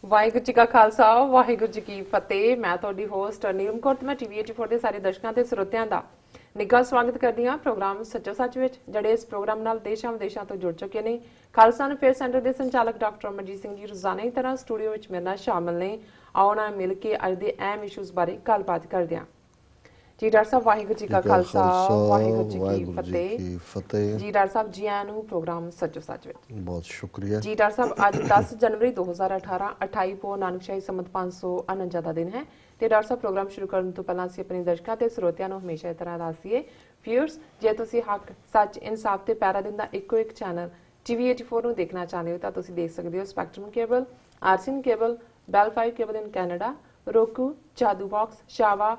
ਵਾਹਿਗੁਰੂ ਜੀ ਕਾ ਖਾਲਸਾ ਵਾਹਿਗੁਰੂ ਜੀ ਕੀ ਫਤਿਹ। ਮੈਂ ਤੁਹਾਡੀ ਹੋਸਟ ਨੀਲਮ ਕੌਰ ਤੇ ਮੈਂ ਟੀਵੀ 84 ਦੇ ਸਾਰੇ ਦਰਸ਼ਕਾਂ ਤੇ ਸਰੋਤਿਆਂ ਦਾ ਨਿੱਘਾ ਸਵਾਗਤ ਕਰਦੀ ਹਾਂ ਪ੍ਰੋਗਰਾਮ ਸੱਚੋ ਸੱਚ ਵਿੱਚ। ਜਿਹੜੇ ਇਸ ਪ੍ਰੋਗਰਾਮ ਨਾਲ ਦੇਸ਼ਾਂ ਵਿਦੇਸ਼ਾਂ ਤੋਂ ਜੁੜ ਚੁੱਕੇ ਨੇ। ਖਾਲਸਾ ਫੇਅਰ ਸੈਂਟਰ ਦੇ ਸੰਚਾਲਕ ਡਾਕਟਰ ਅਮਰਜੀਤ ਸਿੰਘ ਜੀ ਰੋਜ਼ਾਨਾ ਦੀ ਤਰ੍ਹਾਂ ਸਟੂਡੀਓ ਵਿੱਚ ਮੇਰੇ ਨਾਲ ਸ਼ਾਮਲ ਨੇ। ਆਓ ਨਾਲ ਮਿਲ ਕੇ ਅੱਜ ਦੇ ਅਹਿਮ ਇਸ਼ੂਜ਼ ਬਾਰੇ ਗੱਲਬਾਤ ਕਰਦੇ ਹਾਂ। ਜੀ ਡਾਕਟਰ ਸਾਹਿਬ ਵਾਹਿਗੁਰੂ ਜੀ ਕਾ ਖਾਲਸਾ ਵਾਹਿਗੁਰੂ ਜੀ ਕੀ ਫਤਿਹ। ਜੀ ਡਾਕਟਰ ਸਾਹਿਬ ਜੀ ਆਇਆਂ ਨੂੰ ਪ੍ਰੋਗਰਾਮ ਸੱਚੋ ਸੱਚ ਵਿੱਚ। ਬਹੁਤ ਸ਼ੁਕਰੀਆ ਜੀ ਡਾਕਟਰ ਸਾਹਿਬ ਅੱਜ 10 ਜਨਵਰੀ 2018 28 ਪੋ ਨਾਨਕਸ਼ਾਹੀ ਸੰਮਤ 549 ਦਾ ਦਿਨ ਹੈ ਤੇ ਡਾਕਟਰ ਸਾਹਿਬ ਪ੍ਰੋਗਰਾਮ ਸ਼ੁਰੂ ਕਰਨ ਤੋਂ ਪਹਿਲਾਂ ਅਸੀਂ ਆਪਣੇ ਦਰਸ਼ਕਾਂ ਤੇ ਸਰੋਤਿਆਂ ਨੂੰ ਹਮੇਸ਼ਾ ਇਸ ਤਰ੍ਹਾਂ ਦੱਸੀਏ ਵਿਊਅਰਸ, ਜੇ ਤੁਸੀਂ ਹੱਕ ਸੱਚ ਇਨਸਾਫ ਤੇ ਪੈਰਾ ਦਿਨ ਦਾ ਇੱਕੋ ਇੱਕ ਚੈਨਲ ਟੀਵੀ 84 ਨੂੰ ਦੇਖਣਾ ਚਾਹੁੰਦੇ ਹੋ ਤਾਂ ਤੁਸੀਂ ਦੇਖ ਸਕਦੇ ਹੋ spectrum cable, RCN cable, Bell 5 cable in Canada, roku, Jadoo box, ਸ਼ਾਵਾ,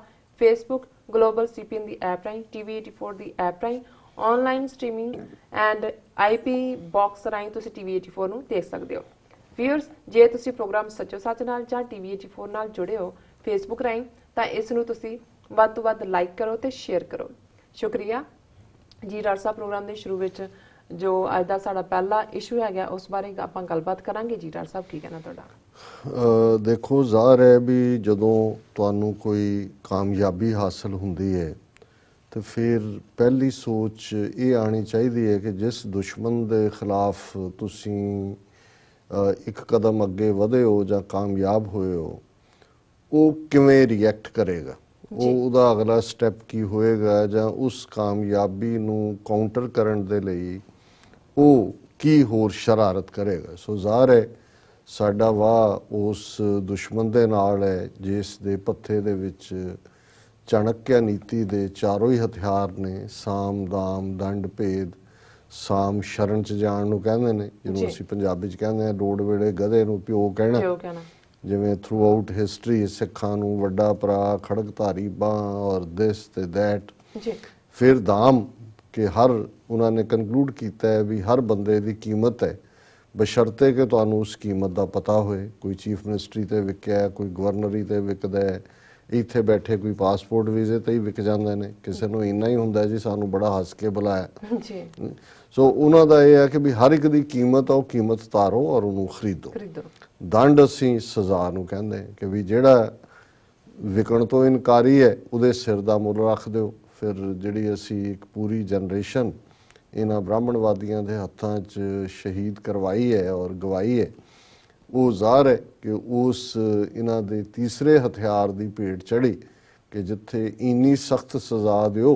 ਫੇਸਬੁੱਕ, ਗਲੋਬਲ ਸੀਪੀਐਨ ਦੀ ਐਪ ਰਾਹੀਂ, ਟੀਵੀ 84 ਦੀ ਐਪ ਰਾਹੀਂ, online streaming and IP box ਰਾਹੀਂ ਤੁਸੀਂ ਟੀਵੀ 84 ਨੂੰ ਦੇਖ ਸਕਦੇ ਹੋ। ਵਿਊਅਰਸ, ਜੇ ਤੁਸੀਂ ਪ੍ਰੋਗਰਾਮ ਸੱਚੋ ਸੱਚ ਨਾਲ ਜਾਂ ਟੀਵੀ 84 ਨਾਲ ਜੁੜੇ ਹੋ ਫੇਸਬੁੱਕ ਰਾਹੀਂ ਤਾਂ ਇਸ ਨੂੰ ਤੁਸੀਂ ਵੱਧ ਤੋਂ ਵੱਧ ਲਾਈਕ ਕਰੋ ਤੇ ਸ਼ੇਅਰ ਕਰੋ। ਸ਼ੁਕਰੀਆ ਜੀ। ਡਾਕਟਰ ਸਾਹਿਬ ਪ੍ਰੋਗਰਾਮ ਦੇ ਸ਼ੁਰੂ ਵਿੱਚ ਜੋ ਅੱਜ ਦਾ ਸਾਡਾ ਪਹਿਲਾ ਇਸ਼ੂ ਹੈਗਾ ਉਸ ਬਾਰੇ ਆਪਾਂ ਗੱਲਬਾਤ ਕਰਾਂਗੇ। ਜੀ ਡਾਕਟਰ ਸਾਹਿਬ ਕੀ ਕਹਿਣਾ ਤੁਹਾਡਾ? ਦੇਖੋ, ਜ਼ਾਹਰ ਹੈ ਵੀ ਜਦੋਂ ਤੁਹਾਨੂੰ ਕੋਈ ਕਾਮਯਾਬੀ ਹਾਸਲ ਹੁੰਦੀ ਹੈ ਤੇ ਫਿਰ ਪਹਿਲੀ ਸੋਚ ਇਹ ਆਉਣੀ ਚਾਹੀਦੀ ਹੈ ਕਿ ਜਿਸ ਦੁਸ਼ਮਣ ਦੇ ਖਿਲਾਫ ਤੁਸੀਂ ਇੱਕ ਕਦਮ ਅੱਗੇ ਵਧੇ ਹੋ ਜਾਂ ਕਾਮਯਾਬ ਹੋਏ ਹੋ, ਉਹ ਕਿਵੇਂ ਰਿਐਕਟ ਕਰੇਗਾ, ਉਹਦਾ ਅਗਲਾ ਸਟੈਪ ਕੀ ਹੋਏਗਾ, ਜਾਂ ਉਸ ਕਾਮਯਾਬੀ ਨੂੰ ਕਾਊਂਟਰ ਕਰਨ ਦੇ ਲਈ ਉਹ ਕੀ ਹੋਰ ਸ਼ਰਾਰਤ ਕਰੇਗਾ। ਸੋ ਜ਼ਾਹਰ ਹੈ ਸਾਡਾ ਵਾਹ ਉਸ ਦੁਸ਼ਮਣ ਦੇ ਨਾਲ ਹੈ ਜਿਸ ਦੇ ਪੱਥੇ ਦੇ ਵਿੱਚ ਚਾਣਕਿਆ ਨੀਤੀ ਦੇ ਚਾਰੋਂ ਹੀ ਹਥਿਆਰ ਨੇ। ਸਾਮ, ਦਾਮ, ਦੰਡ, ਭੇਦ। ਸਾਮ ਸ਼ਰਨ ਚ ਜਾਣ ਨੂੰ ਕਹਿੰਦੇ ਨੇ, ਜਿਹਨੂੰ ਅਸੀਂ ਪੰਜਾਬੀ ਚ ਕਹਿੰਦੇ ਹਾਂ ਲੋੜ ਵੇਲੇ ਗਧੇ ਨੂੰ ਪਿਓ ਕਹਿਣਾ। ਜਿਵੇਂ ਥਰੂ ਆਊਟ ਹਿਸਟਰੀ ਸਿੱਖਾਂ ਨੂੰ ਵੱਡਾ ਭਰਾ, ਖੜਗਧਾਰੀ ਬਾਂਹ ਔਰ ਦਿਸ ਤੇ ਦੈਟ। ਫਿਰ ਦਾਮ ਕਿ ਹਰ ਉਹਨਾਂ ਨੇ ਕਨਕਲੂਡ ਕੀਤਾ ਹੈ ਵੀ ਹਰ ਬੰਦੇ ਦੀ ਕੀਮਤ ਹੈ ਬਸ਼ਰਤੇ ਕਿ ਤੁਹਾਨੂੰ ਉਸ ਕੀਮਤ ਦਾ ਪਤਾ ਹੋਏ। ਕੋਈ ਚੀਫ ਮਿਨਿਸਟਰੀ ਤੇ ਵਿਕਿਆ, ਕੋਈ ਗਵਰਨਰੀ ਤੇ ਵਿਕਦਾ ਹੈ, ਇੱਥੇ ਬੈਠੇ ਕੋਈ ਪਾਸਪੋਰਟ ਵੀਜ਼ੇ ਤੇ ਹੀ ਵਿਕ ਜਾਂਦੇ ਨੇ। ਕਿਸੇ ਨੂੰ ਇੰਨਾ ਹੀ ਹੁੰਦਾ ਜੀ ਸਾਨੂੰ ਬੜਾ ਹੱਸ ਕੇ ਬੁਲਾਇਆ। ਸੋ ਉਹਨਾਂ ਦਾ ਇਹ ਹੈ ਕਿ ਵੀ ਹਰ ਇੱਕ ਦੀ ਕੀਮਤ ਆ, ਉਹ ਕੀਮਤ ਤਾਰੋ ਔਰ ਉਹਨੂੰ ਖਰੀਦੋ। ਦੰਡ ਅਸੀਂ ਸਜ਼ਾ ਨੂੰ ਕਹਿੰਦੇ ਕਿ ਵੀ ਜਿਹੜਾ ਵਿਕਣ ਤੋਂ ਇਨਕਾਰੀ ਹੈ ਉਹਦੇ ਸਿਰ ਦਾ ਮੁੱਲ ਰੱਖ ਦਿਓ। ਫਿਰ ਜਿਹੜੀ ਅਸੀਂ ਇੱਕ ਪੂਰੀ ਜਨਰੇਸ਼ਨ ਇਹਨਾਂ ਬ੍ਰਾਹਮਣਵਾਦੀਆਂ ਦੇ ਹੱਥਾਂ 'ਚ ਸ਼ਹੀਦ ਕਰਵਾਈ ਹੈ ਔਰ ਗਵਾਈ ਹੈ, ਉਹ ਜ਼ਾਹਰ ਹੈ ਕਿ ਉਸ ਇਹਨਾਂ ਦੇ ਤੀਸਰੇ ਹਥਿਆਰ ਦੀ ਭੇਟ ਚੜ੍ਹੀ ਕਿ ਜਿੱਥੇ ਇੰਨੀ ਸਖਤ ਸਜ਼ਾ ਦਿਓ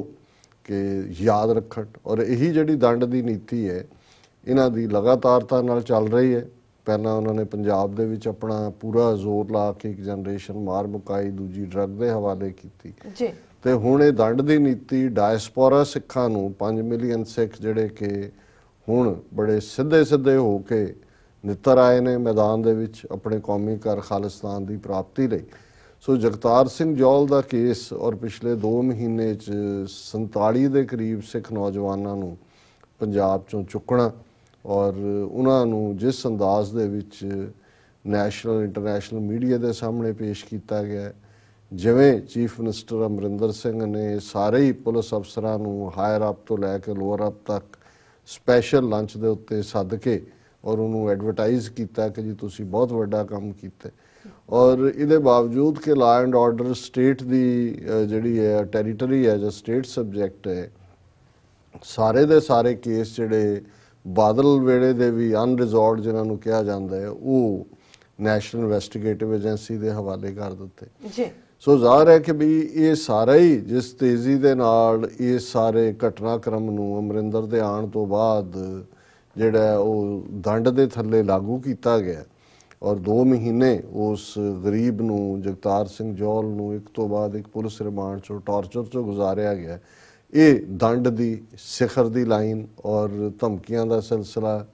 ਕਿ ਯਾਦ ਰੱਖਣ। ਔਰ ਇਹੀ ਜਿਹੜੀ ਦੰਡ ਦੀ ਨੀਤੀ ਹੈ ਇਹਨਾਂ ਦੀ ਲਗਾਤਾਰਤਾ ਨਾਲ ਚੱਲ ਰਹੀ ਹੈ। ਪਹਿਲਾਂ ਉਹਨਾਂ ਨੇ ਪੰਜਾਬ ਦੇ ਵਿੱਚ ਆਪਣਾ ਪੂਰਾ ਜ਼ੋਰ ਲਾ ਕੇ ਇੱਕ ਜਨਰੇਸ਼ਨ ਮਾਰ ਮੁਕਾਈ, ਦੂਜੀ ਡਰੱਗ ਦੇ ਹਵਾਲੇ ਕੀਤੀ ਤੇ ਹੁਣ ਇਹ ਦੰਡ ਦੀ ਨੀਤੀ ਡਾਇਸਪੋਰਾ ਸਿੱਖਾਂ ਨੂੰ 5 ਮਿਲੀਅਨ ਸਿੱਖ ਜਿਹੜੇ ਕਿ ਹੁਣ ਬੜੇ ਸਿੱਧੇ ਸਿੱਧੇ ਹੋ ਕੇ ਨਿੱਤਰ ਆਏ ਨੇ ਮੈਦਾਨ ਦੇ ਵਿੱਚ ਆਪਣੇ ਕੌਮੀ ਘਰ ਖਾਲਿਸਤਾਨ ਦੀ ਪ੍ਰਾਪਤੀ ਲਈ। ਸੋ ਜਗਤਾਰ ਸਿੰਘ ਜੌਲ ਦਾ ਕੇਸ ਔਰ ਪਿਛਲੇ 2 ਮਹੀਨੇ 'ਚ 47 ਦੇ ਕਰੀਬ ਸਿੱਖ ਨੌਜਵਾਨਾਂ ਨੂੰ ਪੰਜਾਬ 'ਚੋਂ ਚੁੱਕਣਾ ਔਰ ਉਹਨਾਂ ਨੂੰ ਜਿਸ ਅੰਦਾਜ਼ ਦੇ ਵਿੱਚ ਨੈਸ਼ਨਲ ਇੰਟਰਨੈਸ਼ਨਲ ਮੀਡੀਆ ਦੇ ਸਾਹਮਣੇ ਪੇਸ਼ ਕੀਤਾ ਗਿਆ, ਜਿਵੇਂ ਚੀਫ ਮਿਨਿਸਟਰ ਅਮਰਿੰਦਰ ਸਿੰਘ ਨੇ ਸਾਰੇ ਹੀ ਪੁਲਿਸ ਅਫਸਰਾਂ ਨੂੰ ਹਾਇਰ ਅਪ ਤੋਂ ਲੈ ਕੇ ਲੋਅਰ ਅਪ ਤੱਕ ਸਪੈਸ਼ਲ ਲੰਚ ਦੇ ਉੱਤੇ ਸੱਦ ਕੇ ਔਰ ਉਹਨੂੰ ਐਡਵਰਟਾਈਜ਼ ਕੀਤਾ ਕਿ ਜੀ ਤੁਸੀਂ ਬਹੁਤ ਵੱਡਾ ਕੰਮ ਕੀਤਾ। ਔਰ ਇਹਦੇ ਬਾਵਜੂਦ ਕਿ ਲਾ ਐਂਡ ਆਰਡਰ ਸਟੇਟ ਦੀ ਜਿਹੜੀ ਹੈ ਟੈਰੀਟਰੀ ਹੈ ਜਾਂ ਸਟੇਟ ਸਬਜੈਕਟ ਹੈ, ਸਾਰੇ ਦੇ ਸਾਰੇ ਕੇਸ ਜਿਹੜੇ ਬਾਦਲ ਵੇਲੇ ਦੇ ਵੀ ਅਨਰਿਜ਼ੋਲਵਡ ਜਿਹਨਾਂ ਨੂੰ ਕਿਹਾ ਜਾਂਦਾ ਹੈ ਉਹ ਨੈਸ਼ਨਲ ਇਨਵੈਸਟੀਗੇਟਿਵ ਏਜੰਸੀ ਦੇ ਹਵਾਲੇ ਕਰ ਦਿੱਤੇ। ਸੋ ਜ਼ਾਹਰ ਹੈ ਕਿ ਵੀ ਇਹ ਸਾਰਾ ਹੀ ਜਿਸ ਤੇਜ਼ੀ ਦੇ ਨਾਲ ਇਹ ਸਾਰੇ ਘਟਨਾਕ੍ਰਮ ਨੂੰ ਅਮਰਿੰਦਰ ਦੇ ਆਉਣ ਤੋਂ ਬਾਅਦ ਜਿਹੜਾ ਉਹ ਦੰਡ ਦੇ ਥੱਲੇ ਲਾਗੂ ਕੀਤਾ ਗਿਆ ਔਰ 2 ਮਹੀਨੇ ਉਸ ਗਰੀਬ ਨੂੰ ਜਗਤਾਰ ਸਿੰਘ ਜੌਲ ਨੂੰ ਇੱਕ ਤੋਂ ਬਾਅਦ ਇੱਕ ਪੁਲਿਸ ਰਿਮਾਂਡ 'ਚੋਂ ਟਾਰਚਰ 'ਚੋਂ ਗੁਜ਼ਾਰਿਆ ਗਿਆ। ਇਹ ਦੰਡ ਦੀ ਸਿਖਰ ਦੀ ਲਾਈਨ ਔਰ ਧਮਕੀਆਂ ਦਾ ਸਿਲਸਿਲਾ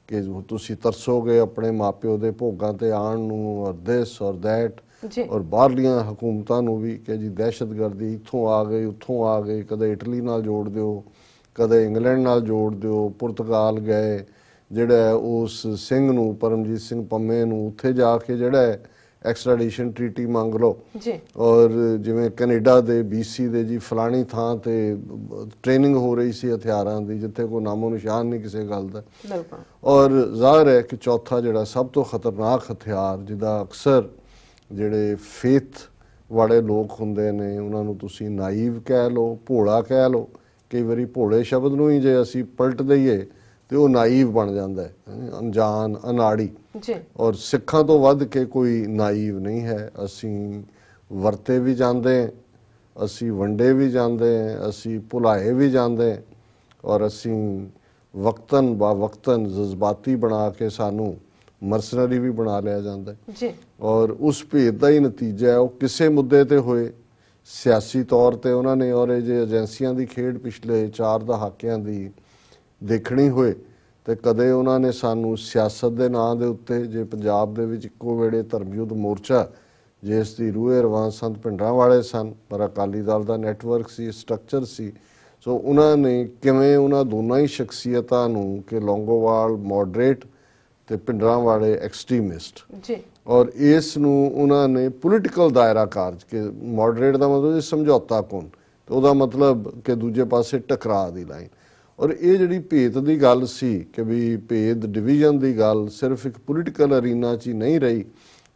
ਕਿ ਤੁਸੀਂ ਤਰਸੋਗੇ ਆਪਣੇ ਮਾਪਿਓ ਦੇ ਭੋਗਾਂ ਤੇ ਆਉਣ ਨੂੰ ਔਰ ਦਿਸ ਔਰ ਦੈਟ ਔਰ ਬਾਹਰਲੀਆਂ ਹਕੂਮਤਾਂ ਨੂੰ ਵੀ ਕਿ ਜੀ ਦਹਿਸ਼ਤਗਰਦੀ ਇੱਥੋਂ ਆ ਗਈ ਉੱਥੋਂ ਆ ਗਈ, ਕਦੇ ਇਟਲੀ ਨਾਲ ਜੋੜ ਦਿਓ, ਕਦੇ ਇੰਗਲੈਂਡ ਨਾਲ ਜੋੜ ਦਿਓ। ਪੁਰਤਗਾਲ ਗਏ, ਜਿਹੜਾ ਉਸ ਸਿੰਘ ਨੂੰ ਪਰਮਜੀਤ ਸਿੰਘ ਪੰਮੇ ਨੂੰ ਉੱਥੇ ਜਾ ਕੇ ਜਿਹੜਾ ਐਕਸਟ੍ਰੈਡੀਸ਼ਨ ਟ੍ਰੀਟੀ ਮੰਗ ਲਓ ਜੀ ਔਰ ਜਿਵੇਂ ਕੈਨੇਡਾ ਦੇ BC ਦੇ ਜੀ ਫਲਾਣੀ ਥਾਂ ਤੇ ਟ੍ਰੇਨਿੰਗ ਹੋ ਰਹੀ ਸੀ ਹਥਿਆਰਾਂ ਦੀ ਜਿੱਥੇ ਕੋਈ ਨਾਮੋ ਨਿਸ਼ਾਨ ਨਹੀਂ ਕਿਸੇ ਗੱਲ ਦਾ। ਬਿਲਕੁਲ। ਔਰ ਜ਼ਾਹਰ ਹੈ ਕਿ ਚੌਥਾ ਜਿਹੜਾ ਸਭ ਤੋਂ ਖਤਰਨਾਕ ਹਥਿਆਰ ਜਿਹਦਾ ਅਕਸਰ ਜਿਹੜੇ ਫੇਥ ਵਾਲੇ ਲੋਕ ਹੁੰਦੇ ਨੇ ਉਹਨਾਂ ਨੂੰ ਤੁਸੀਂ ਨਾਈਵ ਕਹਿ ਲਓ, ਭੋਲਾ ਕਹਿ ਲਓ, ਕਈ ਵਾਰੀ ਭੋਲੇ ਸ਼ਬਦ ਨੂੰ ਹੀ ਜੇ ਅਸੀਂ ਪਲਟ ਦਈਏ ਤੇ ਉਹ ਨਾਈਵ ਬਣ ਜਾਂਦਾ ਹੈ, ਅਣਜਾਣ, ਅਨਾੜੀ। ਜੀ ਔਰ ਸਿੱਖਾਂ ਤੋਂ ਵੱਧ ਕੇ ਕੋਈ ਨਾਈਵ ਨਹੀਂ ਹੈ। ਅਸੀਂ ਵਰਤੇ ਵੀ ਜਾਂਦੇ ਹਾਂ, ਅਸੀਂ ਵੰਡੇ ਵੀ ਜਾਂਦੇ ਹਾਂ, ਅਸੀਂ ਭੁਲਾਏ ਵੀ ਜਾਂਦੇ ਹਾਂ ਔਰ ਅਸੀਂ ਵਕਤਨ ਬਾ ਵਕਤਨ ਜਜ਼ਬਾਤੀ ਬਣਾ ਕੇ ਸਾਨੂੰ ਮਰਸਨਰੀ ਵੀ ਬਣਾ ਲਿਆ ਜਾਂਦਾ ਹੈ। ਜੀ ਔਰ ਉਸ ਭੇਦ ਦਾ ਹੀ ਨਤੀਜਾ ਹੈ ਉਹ ਕਿਸੇ ਮੁੱਦੇ ਤੇ ਹੋਏ ਸਿਆਸੀ ਤੌਰ ਤੇ ਉਹਨਾਂ ਨੇ ਔਰ ਇਹ ਜੇ ਏਜੰਸੀਆਂ ਦੀ ਖੇਡ ਪਿਛਲੇ 4 ਦਹਾਕਿਆਂ ਦੀ ਦੇਖਣੀ ਹੋਏ ਤੇ ਕਦੇ ਉਹਨਾਂ ਨੇ ਸਾਨੂੰ ਸਿਆਸਤ ਦੇ ਨਾਂ ਦੇ ਉੱਤੇ ਜੇ ਪੰਜਾਬ ਦੇ ਵਿੱਚ ਇੱਕੋ ਵੇਲੇ ਧਰਮ ਯੁੱਧ ਮੋਰਚਾ ਜਿਸ ਦੀ ਰੂਹੇ ਰਵਾਨ ਸੰਤ ਭਿੰਡਰਾਂ ਵਾਲੇ ਸਨ ਪਰ ਅਕਾਲੀ ਦਲ ਦਾ ਨੈਟਵਰਕ ਸੀ, ਸਟਰਕਚਰ ਸੀ। ਸੋ ਉਹਨਾਂ ਨੇ ਕਿਵੇਂ ਉਹਨਾਂ ਦੋਨਾਂ ਹੀ ਸ਼ਖਸੀਅਤਾਂ ਨੂੰ ਕਿ ਲੌਂਗੋਵਾਲ ਮੋਡਰੇਟ ਤੇ ਭਿੰਡਰਾਂ ਵਾਲੇ ਐਕਸਟ੍ਰੀਮਿਸਟ ਜੀ ਔਰ ਇਸ ਨੂੰ ਉਹਨਾਂ ਨੇ ਪੋਲੀਟੀਕਲ ਦਾਇਰਾ ਕਾਰਜ ਕਿ ਮੋਡਰੇਟ ਦਾ ਮਤਲਬ ਸਮਝੌਤਾ ਕੌਣ ਤੇ ਉਹਦਾ ਮਤਲਬ ਕਿ ਦੂਜੇ ਪਾਸੇ ਟਕਰਾਅ ਦੀ ਲਾਈਨ। ਔਰ ਇਹ ਜਿਹੜੀ ਭੇਦ ਦੀ ਗੱਲ ਸੀ ਕਿ ਵੀ ਭੇਦ ਡਿਵੀਜ਼ਨ ਦੀ ਗੱਲ ਸਿਰਫ ਇੱਕ ਪੋਲੀਟੀਕਲ ਅਰੀਨਾ 'ਚ ਹੀ ਨਹੀਂ ਰਹੀ।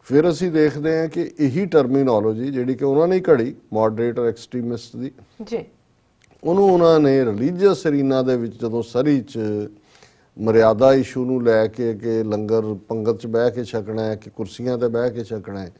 ਫਿਰ ਅਸੀਂ ਦੇਖਦੇ ਹਾਂ ਕਿ ਇਹੀ ਟਰਮੀਨੋਲੋਜੀ ਜਿਹੜੀ ਕਿ ਉਹਨਾਂ ਨੇ ਘੜੀ ਮੋਡਰੇਟ ਔਰ ਐਕਸਟ੍ਰੀਮਿਸਟ ਦੀ ਜੀ ਉਹਨੂੰ ਉਹਨਾਂ ਨੇ ਰਿਲੀਜੀਅਸ ਅਰੀਨਾ ਦੇ ਵਿੱਚ ਜਦੋਂ ਸਰੀ 'ਚ ਮਰਿਆਦਾ ਇਸ਼ੂ ਨੂੰ ਲੈ ਕੇ ਕਿ ਲੰਗਰ ਪੰਗਤ 'ਚ ਬਹਿ ਕੇ ਛਕਣਾ ਹੈ ਕਿ ਕੁਰਸੀਆਂ ਤੇ ਬਹਿ ਕੇ ਛਕਣਾ ਹੈ,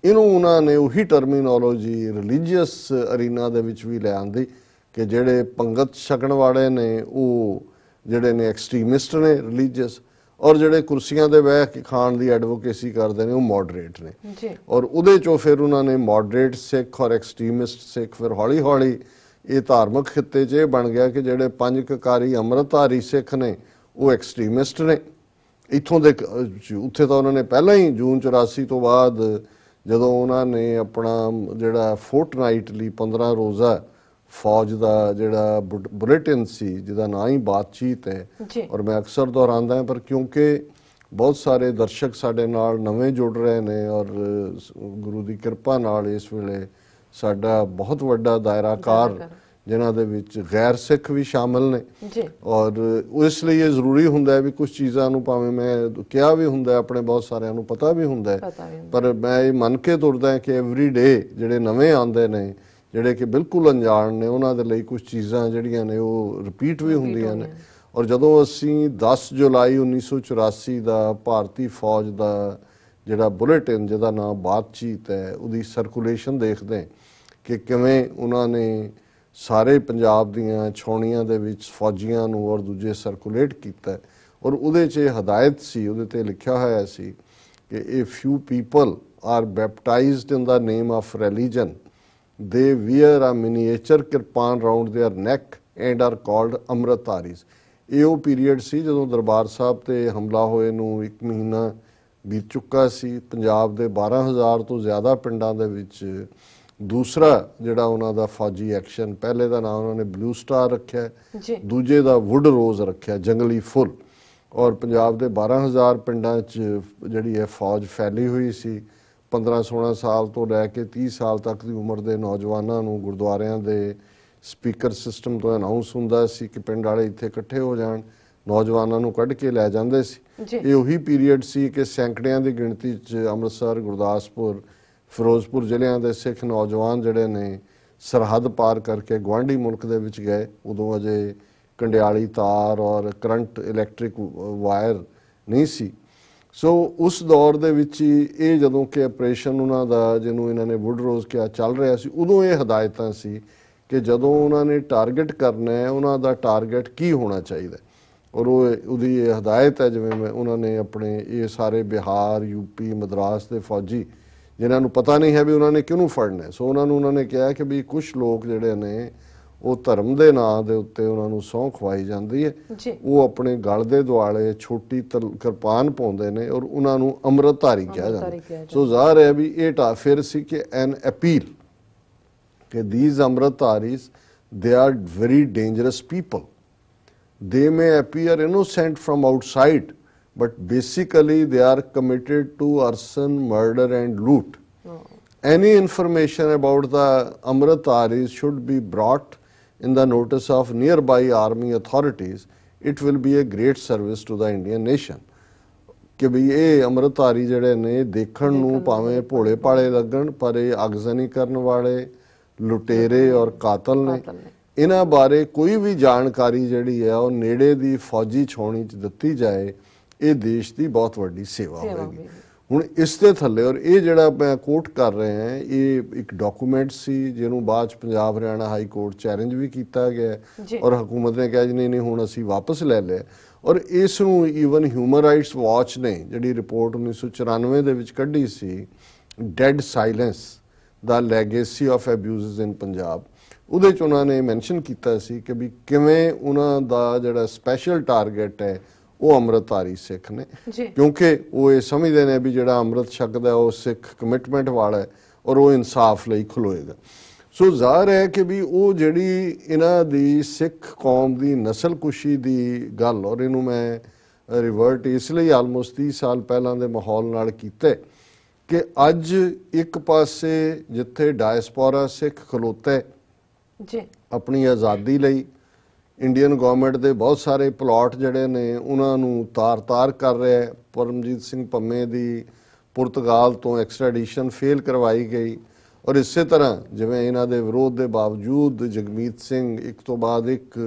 ਇਹਨੂੰ ਉਹਨਾਂ ਨੇ ਉਹੀ ਟਰਮੀਨੋਲੋਜੀ ਰਿਲੀਜੀਅਸ ਅਰੀਨਾ ਦੇ ਵਿੱਚ ਵੀ ਲੈ ਆਂਦੀ ਕਿ ਜਿਹੜੇ ਪੰਗਤ ਛਕਣ ਵਾਲੇ ਨੇ ਉਹ ਜਿਹੜੇ ਨੇ ਐਕਸਟ੍ਰੀਮਿਸਟ ਨੇ ਰਿਲੀਜੀਅਸ ਔਰ ਜਿਹੜੇ ਕੁਰਸੀਆਂ ਤੇ ਬਹਿ ਕੇ ਖਾਣ ਦੀ ਐਡਵੋਕੇਸੀ ਕਰਦੇ ਨੇ ਉਹ ਮੋਡਰੇਟ ਨੇ। ਜੀ ਔਰ ਉਹਦੇ ਚੋਂ ਫਿਰ ਉਹਨਾਂ ਨੇ ਮੋਡਰੇਟ ਸਿੱਖ ਔਰ ਐਕਸਟ੍ਰੀਮਿਸਟ ਸਿੱਖ ਫਿਰ ਹੌਲੀ ਹੌਲੀ ਇਹ ਧਾਰਮਿਕ ਖਿੱਤੇ 'ਚ ਇਹ ਬਣ ਗਿਆ ਕਿ ਜਿਹੜੇ 5 ਕਕਾਰੀ ਅੰਮ੍ਰਿਤਧਾਰੀ ਸਿੱਖ ਨੇ ਉਹ ਐਕਸਟ੍ਰੀਮਿਸਟ ਨੇ। ਇੱਥੋਂ ਦੇ ਉੱਥੇ ਤਾਂ ਉਹਨਾਂ ਨੇ ਪਹਿਲਾਂ ਹੀ ਜੂਨ 84 ਤੋਂ ਬਾਅਦ ਜਦੋਂ ਉਹਨਾਂ ਨੇ ਆਪਣਾ ਜਿਹੜਾ ਫੋਰਟਨਾਈਟਲੀ 15 ਰੋਜ਼ਾ ਫੌਜ ਦਾ ਜਿਹੜਾ ਬੁਲੇਟਿਨ ਸੀ ਜਿਹਦਾ ਨਾਂ ਹੀ ਬਾਤਚੀਤ ਹੈ ਔਰ ਮੈਂ ਅਕਸਰ ਦੁਹਰਾਉਂਦਾ ਪਰ ਕਿਉਂਕਿ ਬਹੁਤ ਸਾਰੇ ਦਰਸ਼ਕ ਸਾਡੇ ਨਾਲ ਨਵੇਂ ਜੁੜ ਰਹੇ ਨੇ ਔਰ ਗੁਰੂ ਦੀ ਕਿਰਪਾ ਨਾਲ ਇਸ ਵੇਲੇ ਸਾਡਾ ਬਹੁਤ ਵੱਡਾ ਦਾਇਰਾ ਕਾਰ ਜਿਨ੍ਹਾਂ ਦੇ ਵਿੱਚ ਗੈਰ ਸਿੱਖ ਵੀ ਸ਼ਾਮਲ ਨੇ ਔਰ ਇਸ ਲਈ ਇਹ ਜ਼ਰੂਰੀ ਹੁੰਦਾ ਹੈ ਵੀ ਕੁਝ ਚੀਜ਼ਾਂ ਨੂੰ ਭਾਵੇਂ ਮੈਂ ਕਿਹਾ ਵੀ ਹੁੰਦਾ ਆਪਣੇ ਬਹੁਤ ਸਾਰਿਆਂ ਨੂੰ ਪਤਾ ਵੀ ਹੁੰਦਾ ਹੈ ਪਰ ਮੈਂ ਇਹ ਮੰਨ ਕੇ ਤੁਰਦਾ ਕਿ ਐਵਰੀ ਡੇ ਜਿਹੜੇ ਨਵੇਂ ਆਉਂਦੇ ਨੇ ਜਿਹੜੇ ਕਿ ਬਿਲਕੁਲ ਅਣਜਾਣ ਨੇ ਉਹਨਾਂ ਦੇ ਲਈ ਕੁਝ ਚੀਜ਼ਾਂ ਜਿਹੜੀਆਂ ਨੇ ਉਹ ਰਿਪੀਟ ਵੀ ਹੁੰਦੀਆਂ ਨੇ। ਔਰ ਜਦੋਂ ਅਸੀਂ 10 ਜੁਲਾਈ 1984 ਦਾ ਭਾਰਤੀ ਫੌਜ ਦਾ ਜਿਹੜਾ ਬੁਲੇਟਿਨ ਜਿਹਦਾ ਨਾਮ ਬਾਤਚੀਤ ਹੈ ਉਹਦੀ ਸਰਕੂਲੇਸ਼ਨ ਦੇਖਦੇ ਕਿ ਕਿਵੇਂ ਉਹਨਾਂ ਨੇ ਸਾਰੇ ਪੰਜਾਬ ਦੀਆਂ ਛਾਉਣੀਆਂ ਦੇ ਵਿੱਚ ਫੌਜੀਆਂ ਨੂੰ ਔਰ ਦੂਜੇ ਸਰਕੂਲੇਟ ਕੀਤਾ ਔਰ ਉਹਦੇ 'ਚ ਇਹ ਹਦਾਇਤ ਸੀ ਉਹਦੇ ਤੇ ਲਿਖਿਆ ਹੋਇਆ ਸੀ ਕਿ ਇਹ few people are baptized in the name of religion, they wear a miniature kirpan round their neck and are called amritdharis। ਇਹ ਉਹ ਪੀਰੀਅਡ ਸੀ ਜਦੋਂ ਦਰਬਾਰ ਸਾਹਿਬ ਤੇ ਹਮਲਾ ਹੋਏ ਨੂੰ 1 ਮਹੀਨਾ ਬੀਤ ਚੁੱਕਾ ਸੀ। ਪੰਜਾਬ ਦੇ 12,000 ਤੋਂ ਜ਼ਿਆਦਾ ਪਿੰਡਾਂ ਦੇ ਵਿੱਚ ਦੂਸਰਾ ਜਿਹੜਾ ਉਹਨਾਂ ਦਾ ਫੌਜੀ ਐਕਸ਼ਨ, ਪਹਿਲੇ ਦਾ ਨਾਮ ਉਹਨਾਂ ਨੇ ਬਲੂ ਸਟਾਰ ਰੱਖਿਆ, ਦੂਜੇ ਦਾ ਵੁੱਡ ਰੋਜ਼ ਰੱਖਿਆ, ਜੰਗਲੀ ਫੁੱਲ। ਔਰ ਪੰਜਾਬ ਦੇ 12,000 ਪਿੰਡਾਂ 'ਚ ਜਿਹੜੀ ਹੈ ਫੌਜ ਫੈਲੀ ਹੋਈ ਸੀ। 15-16 ਸਾਲ ਤੋਂ ਲੈ ਕੇ 30 ਸਾਲ ਤੱਕ ਦੀ ਉਮਰ ਦੇ ਨੌਜਵਾਨਾਂ ਨੂੰ ਗੁਰਦੁਆਰਿਆਂ ਦੇ ਸਪੀਕਰ ਸਿਸਟਮ ਤੋਂ ਅਨਾਉਂਸ ਹੁੰਦਾ ਸੀ ਕਿ ਪਿੰਡ ਵਾਲੇ ਇੱਥੇ ਇਕੱਠੇ ਹੋ ਜਾਣ, ਨੌਜਵਾਨਾਂ ਨੂੰ ਕੱਢ ਕੇ ਲੈ ਜਾਂਦੇ ਸੀ। ਇਹ ਉਹੀ ਪੀਰੀਅਡ ਸੀ ਕਿ ਸੈਂਕੜਿਆਂ ਦੀ ਗਿਣਤੀ 'ਚ ਅੰਮ੍ਰਿਤਸਰ, ਗੁਰਦਾਸਪੁਰ, ਫਿਰੋਜ਼ਪੁਰ ਜ਼ਿਲ੍ਹਿਆਂ ਦੇ ਸਿੱਖ ਨੌਜਵਾਨ ਜਿਹੜੇ ਨੇ ਸਰਹੱਦ ਪਾਰ ਕਰਕੇ ਗੁਆਂਢੀ ਮੁਲਕ ਦੇ ਵਿੱਚ ਗਏ। ਉਦੋਂ ਅਜੇ ਕੰਡਿਆਲੀ ਤਾਰ ਔਰ ਕਰੰਟ ਇਲੈਕਟ੍ਰਿਕ ਵਾਇਰ ਨਹੀਂ ਸੀ। ਸੋ ਉਸ ਦੌਰ ਦੇ ਵਿੱਚ ਹੀ ਇਹ ਜਦੋਂ ਕਿ ਆਪਰੇਸ਼ਨ ਉਹਨਾਂ ਦਾ ਜਿਹਨੂੰ ਇਹਨਾਂ ਨੇ ਵੁੱਡ ਰੋਜ਼ ਕਿਹਾ ਚੱਲ ਰਿਹਾ ਸੀ, ਉਦੋਂ ਇਹ ਹਦਾਇਤਾਂ ਸੀ ਕਿ ਜਦੋਂ ਉਹਨਾਂ ਨੇ ਟਾਰਗੇਟ ਕਰਨਾ ਹੈ ਉਹਨਾਂ ਦਾ ਟਾਰਗੇਟ ਕੀ ਹੋਣਾ ਚਾਹੀਦਾ ਔਰ ਉਹਦੀ ਇਹ ਹਦਾਇਤ ਹੈ। ਜਿਵੇਂ ਉਹਨਾਂ ਨੇ ਆਪਣੇ ਇਹ ਸਾਰੇ ਬਿਹਾਰ, ਯੂਪੀ, ਮਦਰਾਸ ਦੇ ਫੌਜੀ ਜਿਨ੍ਹਾਂ ਨੂੰ ਪਤਾ ਨਹੀਂ ਹੈ ਵੀ ਉਹਨਾਂ ਨੇ ਕਿਹਨੂੰ ਫੜਨਾ, ਸੋ ਉਹਨਾਂ ਨੇ ਕਿਹਾ ਕਿ ਵੀ ਕੁਝ ਲੋਕ ਜਿਹੜੇ ਨੇ ਉਹ ਧਰਮ ਦੇ ਨਾਂ ਦੇ ਉੱਤੇ ਉਹਨਾਂ ਨੂੰ ਸਹੁੰ ਖਵਾਈ ਜਾਂਦੀ ਹੈ, ਉਹ ਆਪਣੇ ਗਲ ਦੇ ਦੁਆਲੇ ਛੋਟੀ ਕਿਰਪਾਨ ਪਾਉਂਦੇ ਨੇ ਔਰ ਉਹਨਾਂ ਨੂੰ ਅੰਮ੍ਰਿਤਧਾਰੀ ਕਿਹਾ ਜਾਂਦਾ। ਸੋ ਜ਼ਾਹਰ ਹੈ ਵੀ ਇਹ ਫਿਰ ਸੀ ਕਿ ਐਨ ਅਪੀਲ ਕਿ these Amritdharis, they are very dangerous people. They may appear innocent from outside, but basically they are committed to arson, murder and loot. Any information about the Amritaris should be brought in the notice of nearby army authorities. It will be a great service to the Indian nation. ਕਿ ਵੀ ਇਹ ਅੰਮ੍ਰਿਤਧਾਰੀ ਜਿਹੜੇ ਨੇ ਦੇਖਣ ਨੂੰ ਭਾਵੇਂ ਭੋਲੇ ਭਾਲੇ ਲੱਗਣ ਪਰ ਇਹ ਅਗਜ਼ਨੀ ਕਰਨ ਵਾਲੇ ਲੁਟੇਰੇ ਔਰ ਕਾਤਲ ਨੇ। ਇਹਨਾਂ ਬਾਰੇ ਕੋਈ ਵੀ ਜਾਣਕਾਰੀ ਜਿਹੜੀ ਹੈ ਉਹ ਨੇੜੇ ਦੀ ਫੌਜੀ ਛਾਉਣੀ 'ਚ ਦਿੱਤੀ ਜਾਏ, ਇਹ ਦੇਸ਼ ਦੀ ਬਹੁਤ ਵੱਡੀ ਸੇਵਾ ਹੋਵੇਗੀ। ਹੁਣ ਇਸ ਦੇ ਥੱਲੇ ਔਰ ਇਹ ਜਿਹੜਾ ਮੈਂ ਕੋਟ ਕਰ ਰਹੇ ਹਾਂ ਇਹ ਇੱਕ ਡਾਕੂਮੈਂਟ ਸੀ ਜਿਹਨੂੰ ਬਾਅਦ 'ਚ Punjab Haryana high court challenge ਵੀ ਕੀਤਾ ਗਿਆ ਔਰ ਹਕੂਮਤ ਨੇ ਕਿਹਾ ਜੀ ਨਹੀਂ ਹੁਣ ਅਸੀਂ ਵਾਪਸ ਲੈ ਲਿਆ। ਔਰ ਇਸ ਨੂੰ ਈਵਨ ਹਿਊਮਨ ਰਾਈਟਸ ਵਾਚ ਨੇ ਜਿਹੜੀ ਰਿਪੋਰਟ 1994 ਦੇ ਵਿੱਚ ਕੱਢੀ ਸੀ, ਡੈਡ ਸਾਇਲੈਂਸ ਦਾ legacy of abuses in Punjab, ਉਹਦੇ 'ਚ ਉਹਨਾਂ ਨੇ ਮੈਂਸ਼ਨ ਕੀਤਾ ਸੀ ਕਿ ਵੀ ਕਿਵੇਂ ਉਹਨਾਂ ਦਾ ਜਿਹੜਾ ਸਪੈਸ਼ਲ ਟਾਰਗੇਟ ਹੈ ਉਹ ਅੰਮ੍ਰਿਤਧਾਰੀ ਸਿੱਖ ਨੇ, ਕਿਉਂਕਿ ਉਹ ਇਹ ਸਮਝਦੇ ਨੇ ਵੀ ਜਿਹੜਾ ਅੰਮ੍ਰਿਤ ਛਕਦਾ ਉਹ ਸਿੱਖ ਕਮਿਟਮੈਂਟ ਵਾਲਾ ਹੈ ਔਰ ਉਹ ਇਨਸਾਫ ਲਈ ਖਲੋਏਗਾ। ਸੋ ਜ਼ਾਹਰ ਹੈ ਕਿ ਵੀ ਉਹ ਜਿਹੜੀ ਇਹਨਾਂ ਦੀ ਸਿੱਖ ਕੌਮ ਦੀ ਨਸਲਕੁਸ਼ੀ ਦੀ ਗੱਲ, ਔਰ ਇਹਨੂੰ ਮੈਂ ਰਿਵਰਟ ਇਸ ਲਈ ਆਲਮੋਸਟ 30 ਸਾਲ ਪਹਿਲਾਂ ਦੇ ਮਾਹੌਲ ਨਾਲ ਕੀਤਾ ਕਿ ਅੱਜ ਇੱਕ ਪਾਸੇ ਜਿੱਥੇ ਡਾਇਸਪੋਰਾ ਸਿੱਖ ਖਲੋਤਾ ਜੀ ਆਪਣੀ ਆਜ਼ਾਦੀ ਲਈ, ਇੰਡੀਅਨ ਗਵਰਨਮੈਂਟ ਦੇ ਬਹੁਤ ਸਾਰੇ ਪਲਾਟ ਜਿਹੜੇ ਨੇ ਉਹਨਾਂ ਨੂੰ ਤਾਰ-ਤਾਰ ਕਰ ਰਿਹਾ ਹੈ। ਪਰਮਜੀਤ ਸਿੰਘ ਪੰਮੇ ਦੀ ਪੁਰਤਗਾਲ ਤੋਂ ਐਕਸਟ੍ਰੈਡੀਸ਼ਨ ਫੇਲ ਕਰਵਾਈ ਗਈ ਔਰ ਇਸੇ ਤਰ੍ਹਾਂ ਜਿਵੇਂ ਇਹਨਾਂ ਦੇ ਵਿਰੋਧ ਦੇ ਬਾਵਜੂਦ ਜਗਮੀਤ ਸਿੰਘ ਇੱਕ ਤੋਂ ਬਾਅਦ ਇੱਕ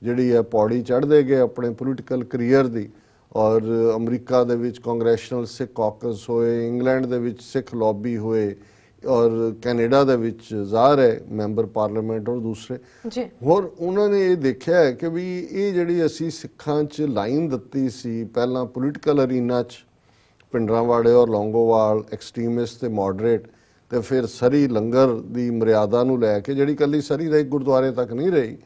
ਜਿਹੜੀ ਹੈ ਪੌੜੀ ਚੜ੍ਹਦੇ ਗਏ ਆਪਣੇ ਪੋਲੀਟੀਕਲ ਕਰੀਅਰ ਦੀ, ਔਰ ਅਮਰੀਕਾ ਦੇ ਵਿੱਚ ਕਾਂਗਰੈਸ਼ਨਲ ਸਿੱਖ ਕਾਕਸ ਹੋਏ, ਇੰਗਲੈਂਡ ਦੇ ਵਿੱਚ ਸਿੱਖ ਲੌਬੀ ਹੋਏ ਔਰ ਕੈਨੇਡਾ ਦੇ ਵਿੱਚ ਜ਼ਾਹਰ ਹੈ ਮੈਂਬਰ ਪਾਰਲੀਮੈਂਟ ਔਰ ਦੂਸਰੇ ਹੋਰ। ਉਹਨਾਂ ਨੇ ਇਹ ਦੇਖਿਆ ਹੈ ਕਿ ਵੀ ਇਹ ਜਿਹੜੀ ਅਸੀਂ ਸਿੱਖਾਂ 'ਚ ਲਾਈਨ ਦਿੱਤੀ ਸੀ ਪਹਿਲਾਂ ਪੋਲੀਟੀਕਲ ਅਰੀਨਾ 'ਚ, ਭਿੰਡਰਾਂਵਾੜੇ ਔਰ ਲੌਂਗੋਵਾਲ ਐਕਸਟ੍ਰੀਮਿਸਟ ਤੇ ਮੋਡਰੇਟ, ਤੇ ਫਿਰ ਸਰੀ ਲੰਗਰ ਦੀ ਮਰਿਆਦਾ ਨੂੰ ਲੈ ਕੇ ਜਿਹੜੀ ਕੱਲੀ ਸਰੀ ਦਾ ਇੱਕ ਗੁਰਦੁਆਰੇ ਤੱਕ ਨਹੀਂ ਰਹੀ,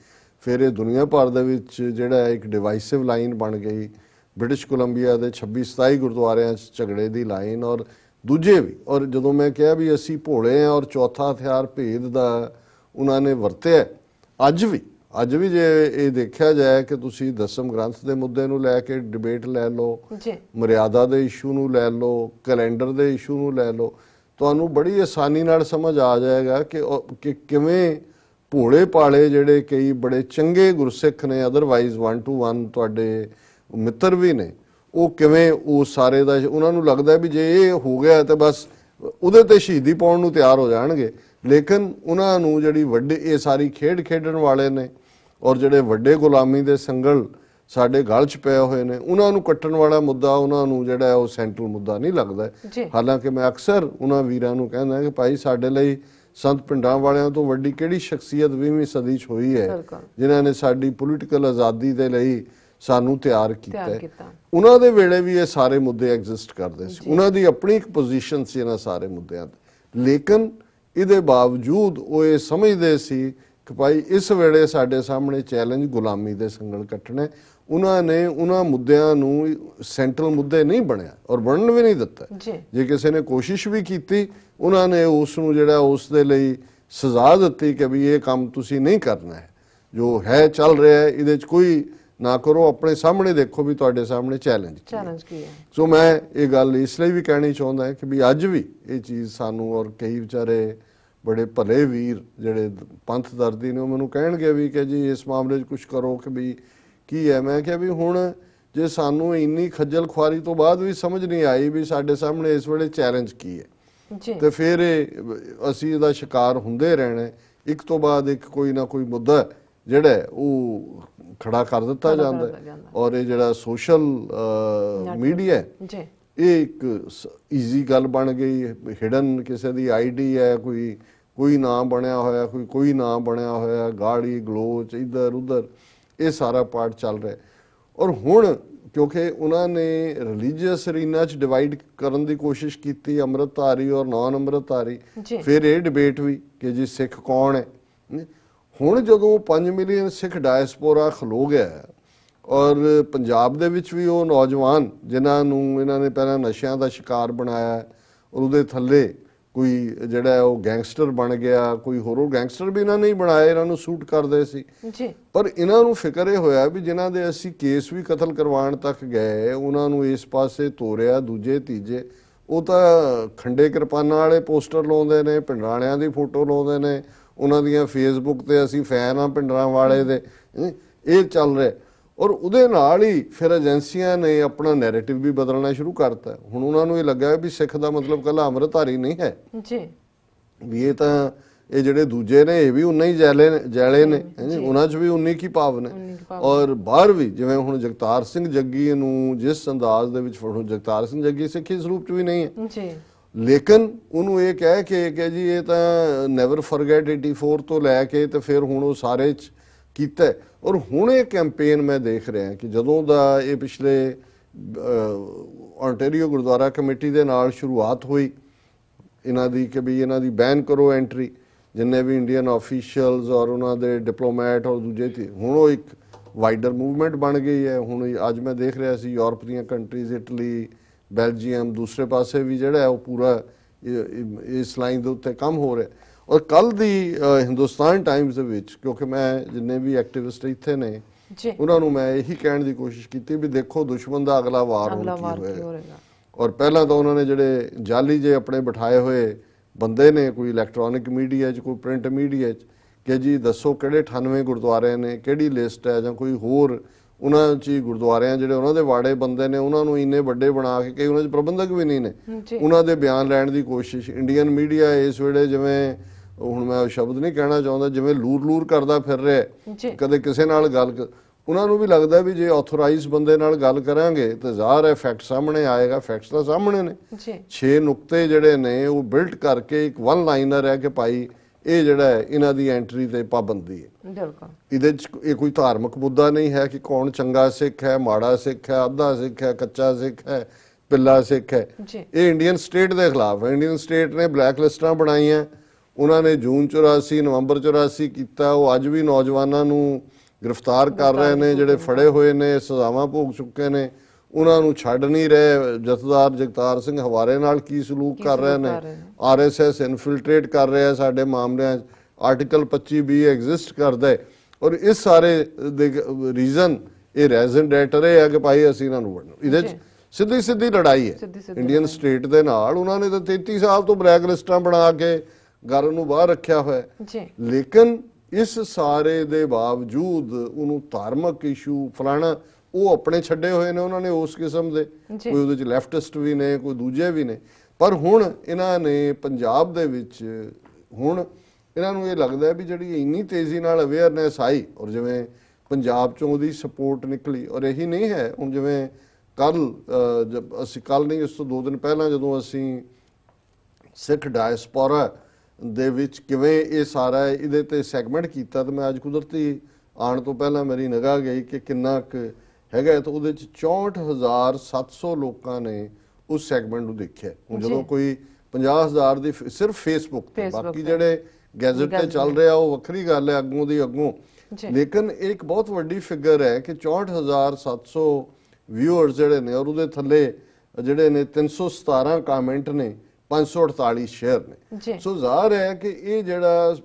ਫਿਰ ਇਹ ਦੁਨੀਆ ਭਰ ਦੇ ਵਿੱਚ ਜਿਹੜਾ ਇੱਕ ਡਿਵਾਈਸਿਵ ਲਾਈਨ ਬਣ ਗਈ। ਬ੍ਰਿਟਿਸ਼ ਕੋਲੰਬੀਆ ਦੇ 26-27 ਗੁਰਦੁਆਰਿਆਂ 'ਚ ਝਗੜੇ ਦੀ ਲਾਈਨ ਔਰ ਦੂਜੇ ਵੀ। ਔਰ ਜਦੋਂ ਮੈਂ ਕਿਹਾ ਵੀ ਅਸੀਂ ਭੋਲੇ ਹਾਂ ਔਰ ਚੌਥਾ ਹਥਿਆਰ ਭੇਦ ਦਾ ਉਹਨਾਂ ਨੇ ਵਰਤਿਆ, ਅੱਜ ਵੀ ਜੇ ਇਹ ਦੇਖਿਆ ਜਾਏ ਕਿ ਤੁਸੀਂ ਦਸਮ ਗ੍ਰੰਥ ਦੇ ਮੁੱਦੇ ਨੂੰ ਲੈ ਕੇ ਡਿਬੇਟ ਲੈ ਲਓ, ਮਰਿਆਦਾ ਦੇ ਇਸ਼ੂ ਨੂੰ ਲੈ ਲਓ, ਕੈਲੰਡਰ ਦੇ ਇਸ਼ੂ ਨੂੰ ਲੈ ਲਓ, ਤੁਹਾਨੂੰ ਬੜੀ ਆਸਾਨੀ ਨਾਲ ਸਮਝ ਆ ਜਾਏਗਾ ਕਿ ਕਿਵੇਂ ਭੋਲੇ ਪਾਲੇ ਜਿਹੜੇ ਕਈ ਬੜੇ ਚੰਗੇ ਗੁਰਸਿੱਖ ਨੇ, ਅਦਰਵਾਈਜ਼ 1 to 1 ਤੁਹਾਡੇ ਮਿੱਤਰ ਵੀ ਨੇ, ਉਹ ਕਿਵੇਂ ਉਹ ਸਾਰੇ ਦਾ ਉਹਨਾਂ ਨੂੰ ਲੱਗਦਾ ਵੀ ਜੇ ਇਹ ਹੋ ਗਿਆ ਤਾਂ ਬਸ ਉਹਦੇ ਤੇ ਸ਼ਹੀਦੀ ਪਾਉਣ ਨੂੰ ਤਿਆਰ ਹੋ ਜਾਣਗੇ। ਲੇਕਿਨ ਉਹਨਾਂ ਨੂੰ ਜਿਹੜੀ ਵੱਡੇ ਇਹ ਸਾਰੀ ਖੇਡ ਖੇਡਣ ਵਾਲੇ ਨੇ ਔਰ ਜਿਹੜੇ ਵੱਡੇ ਗੁਲਾਮੀ ਦੇ ਸੰਗਲ ਸਾਡੇ ਗਲ 'ਚ ਪਏ ਹੋਏ ਨੇ, ਉਹਨਾਂ ਨੂੰ ਕੱਟਣ ਵਾਲਾ ਮੁੱਦਾ ਉਹਨਾਂ ਨੂੰ ਜਿਹੜਾ ਉਹ ਸੈਂਟਰਲ ਮੁੱਦਾ ਨਹੀਂ ਲੱਗਦਾ। ਹਾਲਾਂਕਿ ਮੈਂ ਅਕਸਰ ਉਹਨਾਂ ਵੀਰਾਂ ਨੂੰ ਕਹਿੰਦਾ ਕਿ ਭਾਈ ਸਾਡੇ ਲਈ ਸੰਤ ਪਿੰਡਾਂ ਵਾਲਿਆਂ ਤੋਂ ਵੱਡੀ ਕਿਹੜੀ ਸ਼ਖਸੀਅਤ 20ਵੀਂ ਸਦੀ 'ਚ ਹੋਈ ਹੈ ਜਿਨ੍ਹਾਂ ਨੇ ਸਾਡੀ ਪੋਲੀਟੀਕਲ ਆਜ਼ਾਦੀ ਦੇ ਲਈ ਸਾਨੂੰ ਤਿਆਰ ਕੀਤਾ ਹੈ। ਉਹਨਾਂ ਦੇ ਵੇਲੇ ਵੀ ਇਹ ਸਾਰੇ ਮੁੱਦੇ ਐਗਜ਼ਿਸਟ ਕਰਦੇ ਸੀ, ਉਹਨਾਂ ਦੀ ਆਪਣੀ ਇੱਕ ਪੋਜੀਸ਼ਨ ਸੀ ਇਹਨਾਂ ਸਾਰੇ ਮੁੱਦਿਆਂ ਤੇ। ਲੇਕਿਨ ਇਹਦੇ ਬਾਵਜੂਦ ਉਹ ਇਹ ਸਮਝਦੇ ਸੀ ਕਿ ਭਾਈ ਇਸ ਵੇਲੇ ਸਾਡੇ ਸਾਹਮਣੇ ਚੈਲੰਜ ਗੁਲਾਮੀ ਦੇ ਸੰਗਲ ਕੱਟਣੇ। ਉਹਨਾਂ ਨੇ ਉਹਨਾਂ ਮੁੱਦਿਆਂ ਨੂੰ ਸੈਂਟਰਲ ਮੁੱਦੇ ਨਹੀਂ ਬਣਿਆ ਔਰ ਬਣਨ ਵੀ ਨਹੀਂ ਦਿੱਤਾ। ਜੇ ਕਿਸੇ ਨੇ ਕੋਸ਼ਿਸ਼ ਵੀ ਕੀਤੀ ਉਹਨਾਂ ਨੇ ਉਸ ਨੂੰ ਜਿਹੜਾ ਉਸ ਦੇ ਲਈ ਸਜ਼ਾ ਦਿੱਤੀ ਕਿ ਵੀ ਇਹ ਕੰਮ ਤੁਸੀਂ ਨਹੀਂ ਕਰਨਾ ਹੈ, ਜੋ ਹੈ ਚੱਲ ਰਿਹਾ ਹੈ ਇਹਦੇ 'ਚ ਕੋਈ ਨਾ ਕਰੋ, ਆਪਣੇ ਸਾਹਮਣੇ ਦੇਖੋ ਵੀ ਤੁਹਾਡੇ ਸਾਹਮਣੇ ਚੈਲੰਜ ਕੀ ਹੈ। ਸੋ ਮੈਂ ਇਹ ਗੱਲ ਇਸ ਲਈ ਵੀ ਕਹਿਣੀ ਚਾਹੁੰਦਾ ਕਿ ਵੀ ਅੱਜ ਵੀ ਇਹ ਚੀਜ਼ ਸਾਨੂੰ, ਔਰ ਕਈ ਵਿਚਾਰੇ ਬੜੇ ਭਲੇ ਵੀਰ ਜਿਹੜੇ ਪੰਥ ਦਰਦੀ ਨੇ ਉਹ ਮੈਨੂੰ ਕਹਿਣਗੇ ਵੀ ਕਿ ਜੀ ਇਸ ਮਾਮਲੇ 'ਚ ਕੁਝ ਕਰੋ ਕਿ ਵੀ ਕੀ ਹੈ। ਮੈਂ ਕਿਹਾ ਵੀ ਹੁਣ ਜੇ ਸਾਨੂੰ ਇੰਨੀ ਖੱਜਲ ਖੁਆਰੀ ਤੋਂ ਬਾਅਦ ਵੀ ਸਮਝ ਨਹੀਂ ਆਈ ਵੀ ਸਾਡੇ ਸਾਹਮਣੇ ਇਸ ਵੇਲੇ ਚੈਲੰਜ ਕੀ ਹੈ ਤੇ ਫਿਰ ਅਸੀਂ ਇਹਦਾ ਸ਼ਿਕਾਰ ਹੁੰਦੇ ਰਹਿਣਾ, ਇੱਕ ਤੋਂ ਬਾਅਦ ਇੱਕ ਕੋਈ ਨਾ ਕੋਈ ਮੁੱਦਾ ਜਿਹੜਾ ਉਹ ਖੜਾ ਕਰ ਦਿੱਤਾ ਜਾਂਦਾ। ਔਰ ਇਹ ਜਿਹੜਾ ਸੋਸ਼ਲ ਮੀਡੀਆ ਇਹ ਇੱਕ ਈਜ਼ੀ ਗੱਲ ਬਣ ਗਈ। ਹਿਡਨ ਕਿਸੇ ਦੀ ਆਈਡੀ ਹੈ, ਕੋਈ ਨਾਮ ਬਣਿਆ ਹੋਇਆ, ਕੋਈ ਨਾਮ ਬਣਿਆ ਹੋਇਆ, ਗਾਲੀ ਗਲੋਚ ਇੱਧਰ ਉੱਧਰ, ਇਹ ਸਾਰਾ ਪਾਰਟ ਚੱਲ ਰਿਹਾ। ਔਰ ਹੁਣ ਕਿਉਂਕਿ ਉਹਨਾਂ ਨੇ ਰਿਲੀਜੀਅਸ ਅਰੀਨਾ 'ਚ ਡਿਵਾਈਡ ਕਰਨ ਦੀ ਕੋਸ਼ਿਸ਼ ਕੀਤੀ, ਅੰਮ੍ਰਿਤਧਾਰੀ ਔਰ ਨਾਨ ਅੰਮ੍ਰਿਤਧਾਰੀ, ਫਿਰ ਇਹ ਡਿਬੇਟ ਵੀ ਕਿ ਜੀ ਸਿੱਖ ਕੌਣ ਹੈ। ਹੁਣ ਜਦੋਂ 5 ਮਿਲੀਅਨ ਸਿੱਖ ਡਾਇਸਪੋਰਾ ਖਲੋ ਗਿਆ ਔਰ ਪੰਜਾਬ ਦੇ ਵਿੱਚ ਵੀ ਉਹ ਨੌਜਵਾਨ ਜਿਨ੍ਹਾਂ ਨੂੰ ਇਹਨਾਂ ਨੇ ਪਹਿਲਾਂ ਨਸ਼ਿਆਂ ਦਾ ਸ਼ਿਕਾਰ ਬਣਾਇਆ ਔਰ ਉਹਦੇ ਥੱਲੇ ਕੋਈ ਜਿਹੜਾ ਉਹ ਗੈਂਗਸਟਰ ਬਣ ਗਿਆ, ਕੋਈ ਹੋਰ ਗੈਂਗਸਟਰ ਵੀ ਇਹਨਾਂ ਨੇ ਹੀ ਬਣਾਏ, ਇਹਨਾਂ ਨੂੰ ਸੂਟ ਕਰਦੇ ਸੀ ਜੀ। ਪਰ ਇਹਨਾਂ ਨੂੰ ਫਿਕਰ ਇਹ ਹੋਇਆ ਵੀ ਜਿਨ੍ਹਾਂ ਦੇ ਅਸੀਂ ਕੇਸ ਵੀ ਕਤਲ ਕਰਵਾਉਣ ਤੱਕ ਗਏ ਉਹਨਾਂ ਨੂੰ ਇਸ ਪਾਸੇ ਤੋਰਿਆ, ਦੂਜੇ ਤੀਜੇ ਉਹ ਤਾਂ ਖੰਡੇ ਕਿਰਪਾਨਾਂ ਵਾਲੇ ਪੋਸਟਰ ਲਾਉਂਦੇ ਨੇ, ਪਿੰਡਰਾਣਿਆਂ ਦੀ ਫੋਟੋ ਲਾਉਂਦੇ ਨੇ, ਉਹਨਾਂ ਦੀਆਂ ਫੇਸਬੁੱਕ ਤੇ ਅਸੀਂ ਫੈਨ ਆ ਪਿੰਡਰਾਂ ਵਾਲੇ ਦੇ, ਇਹ ਚੱਲ ਰਿਹਾ। ਔਰ ਉਹਦੇ ਨਾਲ ਹੀ ਫਿਰ ਏਜੰਸੀਆਂ ਨੇ ਆਪਣਾ ਨੈਰੇਟਿਵ ਵੀ ਬਦਲਣਾ ਸ਼ੁਰੂ ਕਰਤਾ। ਹੁਣ ਉਹਨਾਂ ਨੂੰ ਇਹ ਲੱਗਾ ਵੀ ਸਿੱਖ ਦਾ ਮਤਲਬ ਕੱਲਾ ਅੰਮ੍ਰਿਤਧਾਰੀ ਨਹੀਂ ਹੈ ਜੀ, ਵੀ ਇਹ ਤਾਂ ਇਹ ਜਿਹੜੇ ਦੂਜੇ ਨੇ ਇਹ ਵੀ ਉਨਾ ਹੀ ਜੈਲੇ ਨੇ, ਉਹਨਾਂ 'ਚ ਵੀ ਉਨੀ ਕੀ ਭਾਵ ਨੇ। ਔਰ ਬਾਹਰ ਵੀ ਜਿਵੇਂ ਹੁਣ ਜਗਤਾਰ ਸਿੰਘ ਜੱਗੀ ਨੂੰ ਜਿਸ ਅੰਦਾਜ਼ ਦੇ ਵਿੱਚ ਫੜੋ, ਜਗਤਾਰ ਸਿੰਘ ਜੱਗੀ ਸਿੱਖੀ ਸਰੂਪ 'ਚ ਵੀ ਨਹੀਂ ਹੈ ਜੀ, ਲੇਕਿਨ ਉਹਨੂੰ ਇਹ ਕਹਿ ਕੇ ਕਿ ਜੀ ਇਹ ਤਾਂ ਨੈਵਰ ਫੋਰਗੇਟ 84 ਤੋਂ ਲੈ ਕੇ ਤੇ ਫਿਰ ਹੁਣ ਉਹ ਸਾਰੇ 'ਚ ਕੀਤਾ। ਔਰ ਹੁਣ ਇਹ ਕੈਂਪੇਨ ਮੈਂ ਦੇਖ ਰਿਹਾ ਕਿ ਜਦੋਂ ਦਾ ਇਹ ਪਿਛਲੇ ਆਂਟੇਰੀਓ ਗੁਰਦੁਆਰਾ ਕਮੇਟੀ ਦੇ ਨਾਲ ਸ਼ੁਰੂਆਤ ਹੋਈ ਇਹਨਾਂ ਦੀ ਕਿ ਵੀ ਇਹਨਾਂ ਦੀ ਬੈਨ ਕਰੋ ਐਂਟਰੀ, ਜਿੰਨੇ ਵੀ ਇੰਡੀਅਨ ਆਫੀਸ਼ੀਅਲਸ ਔਰ ਉਹਨਾਂ ਦੇ ਡਿਪਲੋਮੈਟ ਔਰ ਦੂਜੇ ਤੇ, ਹੁਣ ਉਹ ਇੱਕ ਵਾਈਡਰ ਮੂਵਮੈਂਟ ਬਣ ਗਈ ਹੈ। ਹੁਣ ਅੱਜ ਮੈਂ ਦੇਖ ਰਿਹਾ ਸੀ ਯੂਰਪ ਦੀਆਂ ਕੰਟਰੀਜ਼, ਇਟਲੀ, ਬੈਲਜੀਅਮ, ਦੂਸਰੇ ਪਾਸੇ ਵੀ ਜਿਹੜਾ ਹੈ ਉਹ ਪੂਰਾ ਇਸ ਲਾਈਨ ਦੇ ਉੱਤੇ ਕੰਮ ਹੋ ਰਿਹਾ। ਔਰ ਕੱਲ ਦੀ ਹਿੰਦੁਸਤਾਨ ਟਾਈਮਸ ਦੇ ਵਿੱਚ, ਕਿਉਂਕਿ ਮੈਂ ਜਿੰਨੇ ਵੀ ਐਕਟਿਵਿਸਟ ਇੱਥੇ ਨੇ ਉਹਨਾਂ ਨੂੰ ਮੈਂ ਇਹੀ ਕਹਿਣ ਦੀ ਕੋਸ਼ਿਸ਼ ਕੀਤੀ ਵੀ ਦੇਖੋ ਦੁਸ਼ਮਣ ਦਾ ਅਗਲਾ ਵਾਰ ਹੁਣ ਕੀ ਹੋਏਗਾ। ਔਰ ਪਹਿਲਾਂ ਤਾਂ ਉਹਨਾਂ ਨੇ ਜਿਹੜੇ ਜਾਲੀ ਜੇ ਆਪਣੇ ਬਿਠਾਏ ਹੋਏ ਬੰਦੇ ਨੇ, ਕੋਈ ਇਲੈਕਟ੍ਰੋਨਿਕ ਮੀਡੀਆ 'ਚ, ਕੋਈ ਪ੍ਰਿੰਟ ਮੀਡੀਆ 'ਚ, ਕਿ ਜੀ ਦੱਸੋ ਕਿਹੜੇ 98 ਗੁਰਦੁਆਰੇ ਨੇ, ਕਿਹੜੀ ਲਿਸਟ ਹੈ, ਜਾਂ ਕੋਈ ਹੋਰ ਉਹਨਾਂ 'ਚ ਗੁਰਦੁਆਰਿਆਂ ਜਿਹੜੇ ਉਹਨਾਂ ਦੇ ਵਾੜੇ ਬੰਦੇ ਨੇ ਉਹਨਾਂ ਨੂੰ ਇੰਨੇ ਵੱਡੇ ਬਣਾ ਕੇ, ਕਈ ਉਹਨਾਂ 'ਚ ਪ੍ਰਬੰਧਕ ਵੀ ਨਹੀਂ ਨੇ, ਉਹਨਾਂ ਦੇ ਬਿਆਨ ਲੈਣ ਦੀ ਕੋਸ਼ਿਸ਼। ਇੰਡੀਅਨ ਮੀਡੀਆ ਇਸ ਵੇਲੇ ਜਿਵੇਂ ਹੁਣ ਮੈਂ ਸ਼ਬਦ ਨਹੀਂ ਕਹਿਣਾ ਚਾਹੁੰਦਾ, ਜਿਵੇਂ ਲੂਰ ਕਰਦਾ ਫਿਰ ਰਿਹਾ, ਕਦੇ ਕਿਸੇ ਨਾਲ ਗੱਲ, ਉਹਨਾਂ ਨੂੰ ਵੀ ਲੱਗਦਾ ਵੀ ਜੇ ਆਥੋਰਾਈਜ਼ ਬੰਦੇ ਨਾਲ ਗੱਲ ਕਰਾਂਗੇ ਤਾਂ ਜ਼ਾਹਰ ਹੈ ਫੈਕਟ ਸਾਹਮਣੇ ਆਏਗਾ। ਫੈਕਟਸ ਤਾਂ ਸਾਹਮਣੇ ਨੇ, 6 ਨੁਕਤੇ ਜਿਹੜੇ ਨੇ ਉਹ ਬਿਲਟ ਕਰਕੇ ਇੱਕ ਵਨ ਲਾਈਨਰ ਹੈ ਕਿ ਭਾਈ ਇਹ ਜਿਹੜਾ ਹੈ ਇਹਨਾਂ ਦੀ ਐਂਟਰੀ ਤੇ ਪਾਬੰਦੀ ਹੈ। ਇਹਦੇ 'ਚ ਇਹ ਕੋਈ ਧਾਰਮਿਕ ਮੁੱਦਾ ਨਹੀਂ ਹੈ ਕਿ ਕੌਣ ਚੰਗਾ ਸਿੱਖ ਹੈ, ਮਾੜਾ ਸਿੱਖ ਹੈ, ਅੱਧਾ ਸਿੱਖ ਹੈ, ਕੱਚਾ ਸਿੱਖ ਹੈ, ਪਿੱਲਾ ਸਿੱਖ ਹੈ। ਇਹ ਇੰਡੀਅਨ ਸਟੇਟ ਦੇ ਖਿਲਾਫ ਹੈ। ਇੰਡੀਅਨ ਸਟੇਟ ਨੇ ਬਲੈਕ ਲਿਸਟਾਂ ਬਣਾਈਆਂ, ਉਹਨਾਂ ਨੇ ਜੂਨ 84 ਨਵੰਬਰ 84 ਕੀਤਾ। ਉਹ ਅੱਜ ਵੀ ਨੌਜਵਾਨਾਂ ਨੂੰ ਗ੍ਰਿਫਤਾਰ ਕਰ ਰਹੇ ਨੇ, ਜਿਹੜੇ ਫੜੇ ਹੋਏ ਨੇ ਸਜ਼ਾਵਾਂ ਭੋਗ ਚੁੱਕੇ ਨੇ ਉਹਨਾਂ ਨੂੰ ਛੱਡ ਨਹੀਂ ਰਹੇ। ਜਥੇਦਾਰ ਜਗਤਾਰ ਸਿੰਘ ਹਵਾਰੇ ਨਾਲ ਕੀ ਸਲੂਕ ਕਰ ਰਹੇ ਨੇ, ਆਰਐਸਐਸ ਇਨਫਿਲਟ੍ਰੇਟ ਕਰ ਰਿਹਾ ਸਾਡੇ ਮਾਮਲਿਆਂ 'ਚ, ਆਰਟੀਕਲ 25B ਐਗਜ਼ਿਸਟ ਕਰਦਾ ਹੈ। ਔਰ ਇਸ ਸਾਰੇ ਦੇ ਰੀਜ਼ਨ ਇਹ ਰੈਜ਼ਨ ਡੈਟਰ ਹੈ ਕਿ ਭਾਈ ਅਸੀਂ ਇਹਨਾਂ ਨੂੰ ਵੜਨਾ। ਇਹਦੇ 'ਚ ਸਿੱਧੀ ਲੜਾਈ ਹੈ ਇੰਡੀਅਨ ਸਟੇਟ ਦੇ ਨਾਲ। ਉਹਨਾਂ ਨੇ ਤਾਂ 33 ਸਾਲ ਤੋਂ ਬਲੈਕ ਲਿਸਟਾਂ ਬਣਾ ਕੇ ਘਰ ਨੂੰ ਬਾਹਰ ਰੱਖਿਆ ਹੋਇਆ, ਲੇਕਿਨ ਇਸ ਸਾਰੇ ਦੇ ਬਾਵਜੂਦ ਉਹਨੂੰ ਧਾਰਮਿਕ ਇਸ਼ੂ ਫਲਾਣਾ ਉਹ ਆਪਣੇ ਛੱਡੇ ਹੋਏ ਨੇ ਉਹਨਾਂ ਨੇ ਉਸ ਕਿਸਮ ਦੇ, ਕੋਈ ਉਹਦੇ 'ਚ ਲੈਫਟਿਸਟ ਵੀ ਨੇ, ਕੋਈ ਦੂਜੇ ਵੀ ਨੇ। ਪਰ ਹੁਣ ਇਹਨਾਂ ਨੇ ਪੰਜਾਬ ਦੇ ਵਿੱਚ ਹੁਣ ਇਹਨਾਂ ਨੂੰ ਇਹ ਲੱਗਦਾ ਵੀ ਜਿਹੜੀ ਇੰਨੀ ਤੇਜ਼ੀ ਨਾਲ ਅਵੇਅਰਨੈਸ ਆਈ ਔਰ ਜਿਵੇਂ ਪੰਜਾਬ 'ਚੋਂ ਉਹਦੀ ਸਪੋਰਟ ਨਿਕਲੀ। ਔਰ ਇਹੀ ਨਹੀਂ ਹੈ, ਹੁਣ ਜਿਵੇਂ ਕੱਲ ਨਹੀਂ ਉਸ ਤੋਂ 2 ਦਿਨ ਪਹਿਲਾਂ ਜਦੋਂ ਅਸੀਂ ਸਿੱਖ ਡਾਇਸਪੋਰਾ ਦੇ ਵਿੱਚ ਕਿਵੇਂ ਇਹ ਸਾਰਾ ਇਹਦੇ ਤੇ ਸੈਗਮੈਂਟ ਕੀਤਾ, ਤਾਂ ਮੈਂ ਅੱਜ ਕੁਦਰਤੀ ਆਉਣ ਤੋਂ ਪਹਿਲਾਂ ਮੇਰੀ ਨਿਗਾਹ ਗਈ ਕਿ ਕਿੰਨਾ ਕੁ ਹੈਗਾ, ਤਾਂ ਉਹਦੇ 'ਚ 64,700 ਲੋਕਾਂ ਨੇ ਉਸ ਸੈਗਮੈਂਟ ਨੂੰ ਦੇਖਿਆ। ਹੁਣ ਜਦੋਂ ਕੋਈ 50,000 ਦੀ ਸਿਰਫ ਫੇਸਬੁੱਕ ਤੇ, ਬਾਕੀ ਜਿਹੜੇ ਗੈਜ਼ਟ ਤੇ ਚੱਲ ਰਿਹਾ ਉਹ ਵੱਖਰੀ ਗੱਲ ਹੈ ਅੱਗੋਂ ਦੀ ਅੱਗੋਂ, ਲੇਕਿਨ ਇੱਕ ਬਹੁਤ ਵੱਡੀ ਫਿਗਰ ਹੈ ਕਿ 64,700 ਵਿਊਅਰਸ ਜਿਹੜੇ ਨੇ ਔਰ ਉਹਦੇ ਥੱਲੇ ਜਿਹੜੇ ਨੇ 317 ਕਮੈਂਟ ਨੇ, 548 ਸ਼ੇਅਰ ਨੇ। ਸੋ ਜ਼ਾਹਰ ਹੈ ਕਿ ਇਹ ਜਿਹੜਾ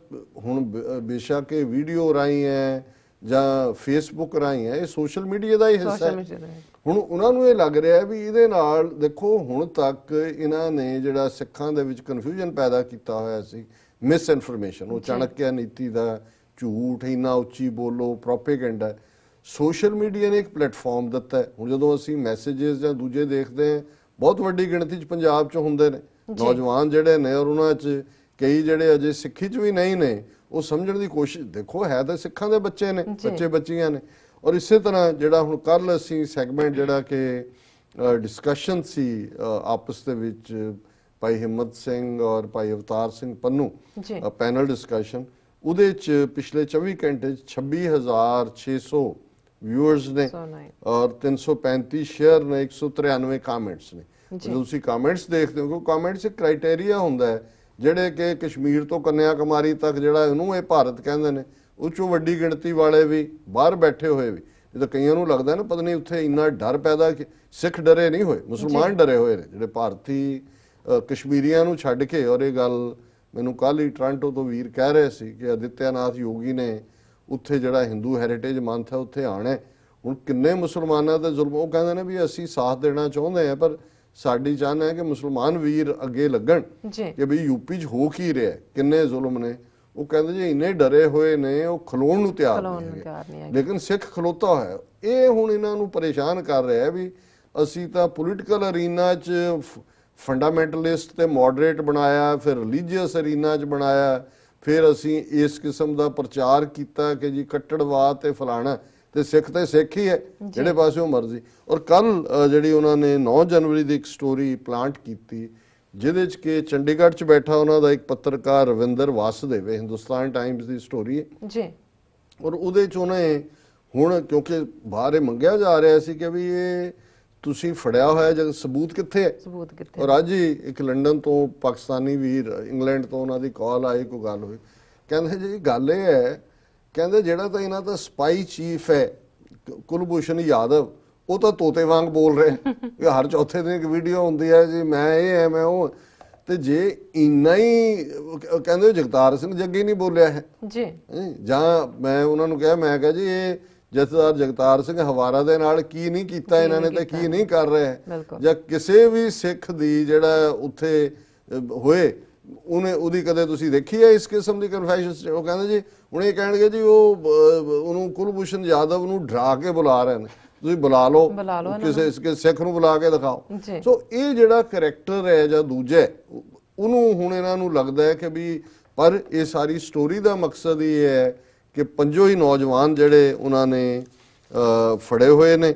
ਹੁਣ ਬੇਸ਼ੱਕ ਇਹ ਵੀਡੀਓ ਰਾਹੀਂ ਹੈ ਜਾਂ ਫੇਸਬੁੱਕ ਰਾਹੀਂ ਹੈ, ਇਹ ਸੋਸ਼ਲ ਮੀਡੀਆ ਦਾ ਹੀ ਹਿੱਸਾ ਹੈ। ਹੁਣ ਉਹਨਾਂ ਨੂੰ ਇਹ ਲੱਗ ਰਿਹਾ ਵੀ ਇਹਦੇ ਨਾਲ ਦੇਖੋ ਹੁਣ ਤੱਕ ਇਹਨਾਂ ਨੇ ਜਿਹੜਾ ਸਿੱਖਾਂ ਦੇ ਵਿੱਚ ਕਨਫਿਊਜ਼ਨ ਪੈਦਾ ਕੀਤਾ ਹੋਇਆ ਸੀ, ਮਿਸ ਇਨਫੋਰਮੇਸ਼ਨ, ਉਹ ਚਾਣਕਿਆ ਨੀਤੀ ਦਾ ਝੂਠ, ਇੰਨਾ ਉੱਚੀ ਬੋਲੋ, ਪ੍ਰੋਪੇਗੈਂਡਾ, ਸੋਸ਼ਲ ਮੀਡੀਆ ਨੇ ਇੱਕ ਪਲੇਟਫਾਰਮ ਦਿੱਤਾ ਹੈ। ਹੁਣ ਜਦੋਂ ਅਸੀਂ ਮੈਸੇजेस ਜਾਂ ਦੂਜੇ ਦੇਖਦੇ ਹਾਂ ਬਹੁਤ ਵੱਡੀ ਗਿਣਤੀ 'ਚ ਪੰਜਾਬ 'ਚ ਹੁੰਦੇ ਨੇ ਨੌਜਵਾਨ ਜਿਹੜੇ ਨੇ, ਔਰ ਉਹਨਾਂ 'ਚ ਕਈ ਜਿਹੜੇ ਅਜੇ ਸਿੱਖੀ 'ਚ ਵੀ ਨਹੀਂ ਨੇ, ਉਹ ਸਮਝਣ ਦੀ ਕੋਸ਼ਿਸ਼, ਦੇਖੋ ਹੈ ਤਾਂ ਸਿੱਖਾਂ ਦੇ ਬੱਚੇ ਨੇ, ਬੱਚੇ ਬੱਚੀਆਂ ਨੇ। ਔਰ ਇਸੇ ਤਰ੍ਹਾਂ ਜਿਹੜਾ ਹੁਣ ਕੱਲ ਅਸੀਂ ਸੈਗਮੈਂਟ ਜਿਹੜਾ ਕਿ ਡਿਸਕਸ਼ਨ ਸੀ ਆਪਸ ਦੇ ਵਿੱਚ ਭਾਈ ਹਿੰਮਤ ਸਿੰਘ ਔਰ ਭਾਈ ਅਵਤਾਰ ਸਿੰਘ ਪੰਨੂ, ਪੈਨਲ ਡਿਸਕਸ਼ਨ, ਉਹਦੇ 'ਚ ਪਿਛਲੇ 24 ਘੰਟੇ 'ਚ 26,600 ਵਿਊਅਰਸ ਨੇ ਔਰ 335 ਸ਼ੇਅਰ ਨੇ, 193 ਕਮੈਂਟਸ ਨੇ। ਜਦੋਂ ਤੁਸੀਂ ਕਮੈਂਟਸ ਦੇਖਦੇ ਹੋ, ਕਿਉਂਕਿ ਕਮੈਂਟਸ ਇੱਕ ਕ੍ਰਾਈਟੇਰੀਆ ਹੁੰਦਾ ਹੈ, ਜਿਹੜੇ ਕਿ ਕਸ਼ਮੀਰ ਤੋਂ ਕੰਨਿਆ ਕੁਮਾਰੀ ਤੱਕ ਜਿਹੜਾ ਇਹਨੂੰ ਇਹ ਭਾਰਤ ਕਹਿੰਦੇ ਨੇ, ਉਹ 'ਚੋਂ ਵੱਡੀ ਗਿਣਤੀ ਵਾਲੇ ਵੀ ਬਾਹਰ ਬੈਠੇ ਹੋਏ ਵੀ, ਜਦੋਂ ਕਈਆਂ ਨੂੰ ਲੱਗਦਾ ਨਾ ਪਤਾ ਨਹੀਂ ਉੱਥੇ ਇੰਨਾ ਡਰ ਪੈਦਾ ਕਿ ਸਿੱਖ ਡਰੇ ਨਹੀਂ ਹੋਏ, ਮੁਸਲਮਾਨ ਡਰੇ ਹੋਏ ਨੇ, ਜਿਹੜੇ ਭਾਰਤੀ ਕਸ਼ਮੀਰੀਆਂ ਨੂੰ ਛੱਡ ਕੇ। ਔਰ ਇਹ ਗੱਲ ਮੈਨੂੰ ਕੱਲ੍ਹ ਹੀ ਟੋਰਾਂਟੋ ਤੋਂ ਵੀਰ ਕਹਿ ਰਹੇ ਸੀ ਕਿ ਆਦਿੱਤਿਆਨਾਥ ਯੋਗੀ ਨੇ ਉੱਥੇ ਜਿਹੜਾ ਹਿੰਦੂ ਹੈਰੀਟੇਜ ਮੰਥ ਹੈ ਉੱਥੇ ਆਉਣਾ। ਹੁਣ ਕਿੰਨੇ ਮੁਸਲਮਾਨਾਂ ਦਾ ਜ਼ੁਲਮ, ਉਹ ਕਹਿੰਦੇ ਨੇ ਵੀ ਅਸੀਂ ਸਾਥ ਦੇਣਾ ਚਾਹੁੰਦੇ ਹਾਂ, ਪਰ ਸਾਡੀ ਚਾਹਨਾ ਹੈ ਕਿ ਮੁਸਲਮਾਨ ਵੀਰ ਅੱਗੇ ਲੱਗਣ ਕਿ ਵੀ ਯੂਪੀ 'ਚ ਹੋ ਕੀ ਰਿਹਾ, ਕਿੰਨੇ ਜ਼ੁਲਮ ਨੇ। ਉਹ ਕਹਿੰਦੇ ਜੀ ਇੰਨੇ ਡਰੇ ਹੋਏ ਨੇ, ਉਹ ਖਲੋਣ ਨੂੰ ਤਿਆਰ ਨਹੀਂ, ਲੇਕਿਨ ਸਿੱਖ ਖਲੋਤਾ ਹੋਇਆ। ਇਹ ਹੁਣ ਇਹਨਾਂ ਨੂੰ ਪਰੇਸ਼ਾਨ ਕਰ ਰਿਹਾ ਵੀ ਅਸੀਂ ਤਾਂ ਪੋਲੀਟੀਕਲ ਅਰੀਨਾ 'ਚ ਫੰਡਾਮੈਂਟਲਿਸਟ ਤੇ ਮੋਡਰੇਟ ਬਣਾਇਆ, ਫਿਰ ਰਿਲੀਜੀਅਸ ਅਰੀਨਾ 'ਚ ਬਣਾਇਆ, ਫਿਰ ਅਸੀਂ ਇਸ ਕਿਸਮ ਦਾ ਪ੍ਰਚਾਰ ਕੀਤਾ ਕਿ ਜੀ ਕੱਟੜਵਾਦ ਤੇ ਫਲਾਣਾ, ਤੇ ਸਿੱਖ ਤੇ ਸਿੱਖ ਹੀ ਹੈ ਜਿਹੜੇ ਪਾਸਿਓਂ ਮਰਜ਼ੀ। ਔਰ ਕੱਲ ਜਿਹੜੀ ਉਹਨਾਂ ਨੇ 9 ਜਨਵਰੀ ਦੀ ਇੱਕ ਸਟੋਰੀ ਪਲਾਂਟ ਕੀਤੀ ਜਿਹਦੇ 'ਚ ਕਿ ਚੰਡੀਗੜ੍ਹ 'ਚ ਬੈਠਾ ਉਹਨਾਂ ਦਾ ਇੱਕ ਪੱਤਰਕਾਰ ਰਵਿੰਦਰ ਵਾਸਦੇਵ, ਹਿੰਦੁਸਤਾਨ ਟਾਈਮਸ ਦੀ ਸਟੋਰੀ ਹੈ ਜੀ। ਔਰ ਉਹਦੇ 'ਚ ਉਹਨੇ ਹੁਣ ਕਿਉਂਕਿ ਬਾਹਰ ਇਹ ਮੰਗਿਆ ਜਾ ਰਿਹਾ ਸੀ ਕਿ ਵੀ ਇਹ ਤੁਸੀਂ ਫੜਿਆ ਹੋਇਆ ਜਦ ਸਬੂਤ ਕਿੱਥੇ ਹੈ, ਸਬੂਤ ਕਿੱਥੇ। ਔਰ ਅੱਜ ਹੀ ਇੱਕ ਲੰਡਨ ਤੋਂ ਪਾਕਿਸਤਾਨੀ ਵੀਰ, ਇੰਗਲੈਂਡ ਤੋਂ ਉਹਨਾਂ ਦੀ ਕਾਲ ਆਈ, ਕੋਈ ਗੱਲ ਹੋਈ, ਕਹਿੰਦੇ ਜੀ ਗੱਲ ਇਹ ਹੈ, ਕਹਿੰਦੇ ਜਿਹੜਾ ਤਾਂ ਇਹਨਾਂ ਦਾ ਸਪਾਈ ਚੀਫ ਹੈ ਕੁਲਭੂਸ਼ਣ ਯਾਦਵ, ਉਹ ਤਾਂ ਤੋਤੇ ਵਾਂਗ ਬੋਲ ਰਿਹਾ। ਹਰ ਚੌਥੇ ਦਿਨ ਇੱਕ ਵੀਡੀਓ ਹੁੰਦੀ ਹੈ ਜੀ ਮੈਂ ਇਹ ਹੈ ਮੈਂ ਉਹ, ਤੇ ਜੇ ਇੰਨਾ ਹੀ ਕਹਿੰਦੇ ਜਗਤਾਰ ਸਿੰਘ ਜੱਗੀ ਨਹੀਂ ਬੋਲਿਆ ਹੈ ਜੀ। ਜਾਂ ਮੈਂ ਉਹਨਾਂ ਨੂੰ ਕਿਹਾ, ਮੈਂ ਕਿਹਾ ਜੀ ਇਹ ਜਥੇਦਾਰ ਜਗਤਾਰ ਸਿੰਘ ਹਵਾਰਾ ਦੇ ਨਾਲ ਕੀ ਨਹੀਂ ਕੀਤਾ ਇਹਨਾਂ ਨੇ ਤੇ ਕੀ ਨਹੀਂ ਕਰ ਰਹੇ, ਜਾਂ ਕਿਸੇ ਵੀ ਸਿੱਖ ਦੀ ਜਿਹੜਾ ਉੱਥੇ ਹੋਏ ਉਹਦੀ ਕਦੇ ਤੁਸੀਂ ਦੇਖੀ ਹੈ ਇਸ ਕਿਸਮ ਦੀ ਕਨਫੈਸ਼ਨ। ਉਹ ਕਹਿੰਦੇ ਜੀ ਹੁਣ ਇਹ ਕਹਿਣਗੇ ਜੀ ਉਹਨੂੰ ਕੁਲਭੂਸ਼ਣ ਯਾਦਵ ਨੂੰ ਡਰਾ ਕੇ ਬੁਲਾ ਰਹੇ ਨੇ, ਤੁਸੀਂ ਬੁਲਾ ਲਓ ਕਿਸੇ ਸਿੱਖ ਨੂੰ ਬੁਲਾ ਕੇ ਦਿਖਾਓ। ਸੋ ਇਹ ਜਿਹੜਾ ਕਰੈਕਟਰ ਹੈ ਜਾਂ ਦੂਜਾ ਉਹਨੂੰ ਹੁਣ ਇਹਨਾਂ ਨੂੰ ਲੱਗਦਾ ਹੈ ਕਿ ਵੀ, ਪਰ ਇਹ ਸਾਰੀ ਸਟੋਰੀ ਦਾ ਮਕਸਦ ਇਹ ਹੈ ਕਿ ਪੰਜੋ ਹੀ ਨੌਜਵਾਨ ਜਿਹੜੇ ਉਹਨਾਂ ਨੇ ਫੜੇ ਹੋਏ ਨੇ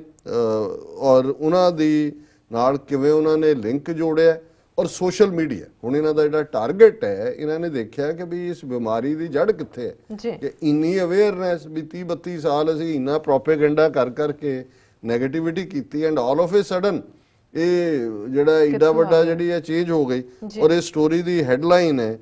ਔਰ ਉਹਨਾਂ ਦੀ ਨਾਲ ਕਿਵੇਂ ਉਹਨਾਂ ਨੇ ਲਿੰਕ ਜੋੜਿਆ। ਔਰ ਸੋਸ਼ਲ ਮੀਡੀਆ ਹੁਣ ਇਹਨਾਂ ਦਾ ਜਿਹੜਾ ਟਾਰਗੇਟ ਹੈ, ਇਹਨਾਂ ਨੇ ਦੇਖਿਆ ਕਿ ਵੀ ਇਸ ਬਿਮਾਰੀ ਦੀ ਜੜ ਕਿੱਥੇ ਹੈ, ਕਿ ਇੰਨੀ ਅਵੇਅਰਨੈਸ ਵੀ 30-32 ਸਾਲ ਅਸੀਂ ਇੰਨਾ ਪ੍ਰੋਪੇਗੈਂਡਾ ਕਰ ਕਰਕੇ ਨੈਗੇਟਿਵਿਟੀ ਕੀਤੀ and all of A sudden ਇਹ ਜਿਹੜਾ ਏਡਾ ਵੱਡਾ ਜਿਹੜੀ ਹੈ ਚੇਂਜ ਹੋ ਗਈ। ਔਰ ਇਹ ਸਟੋਰੀ ਦੀ ਹੈਡਲਾਈਨ ਹੈ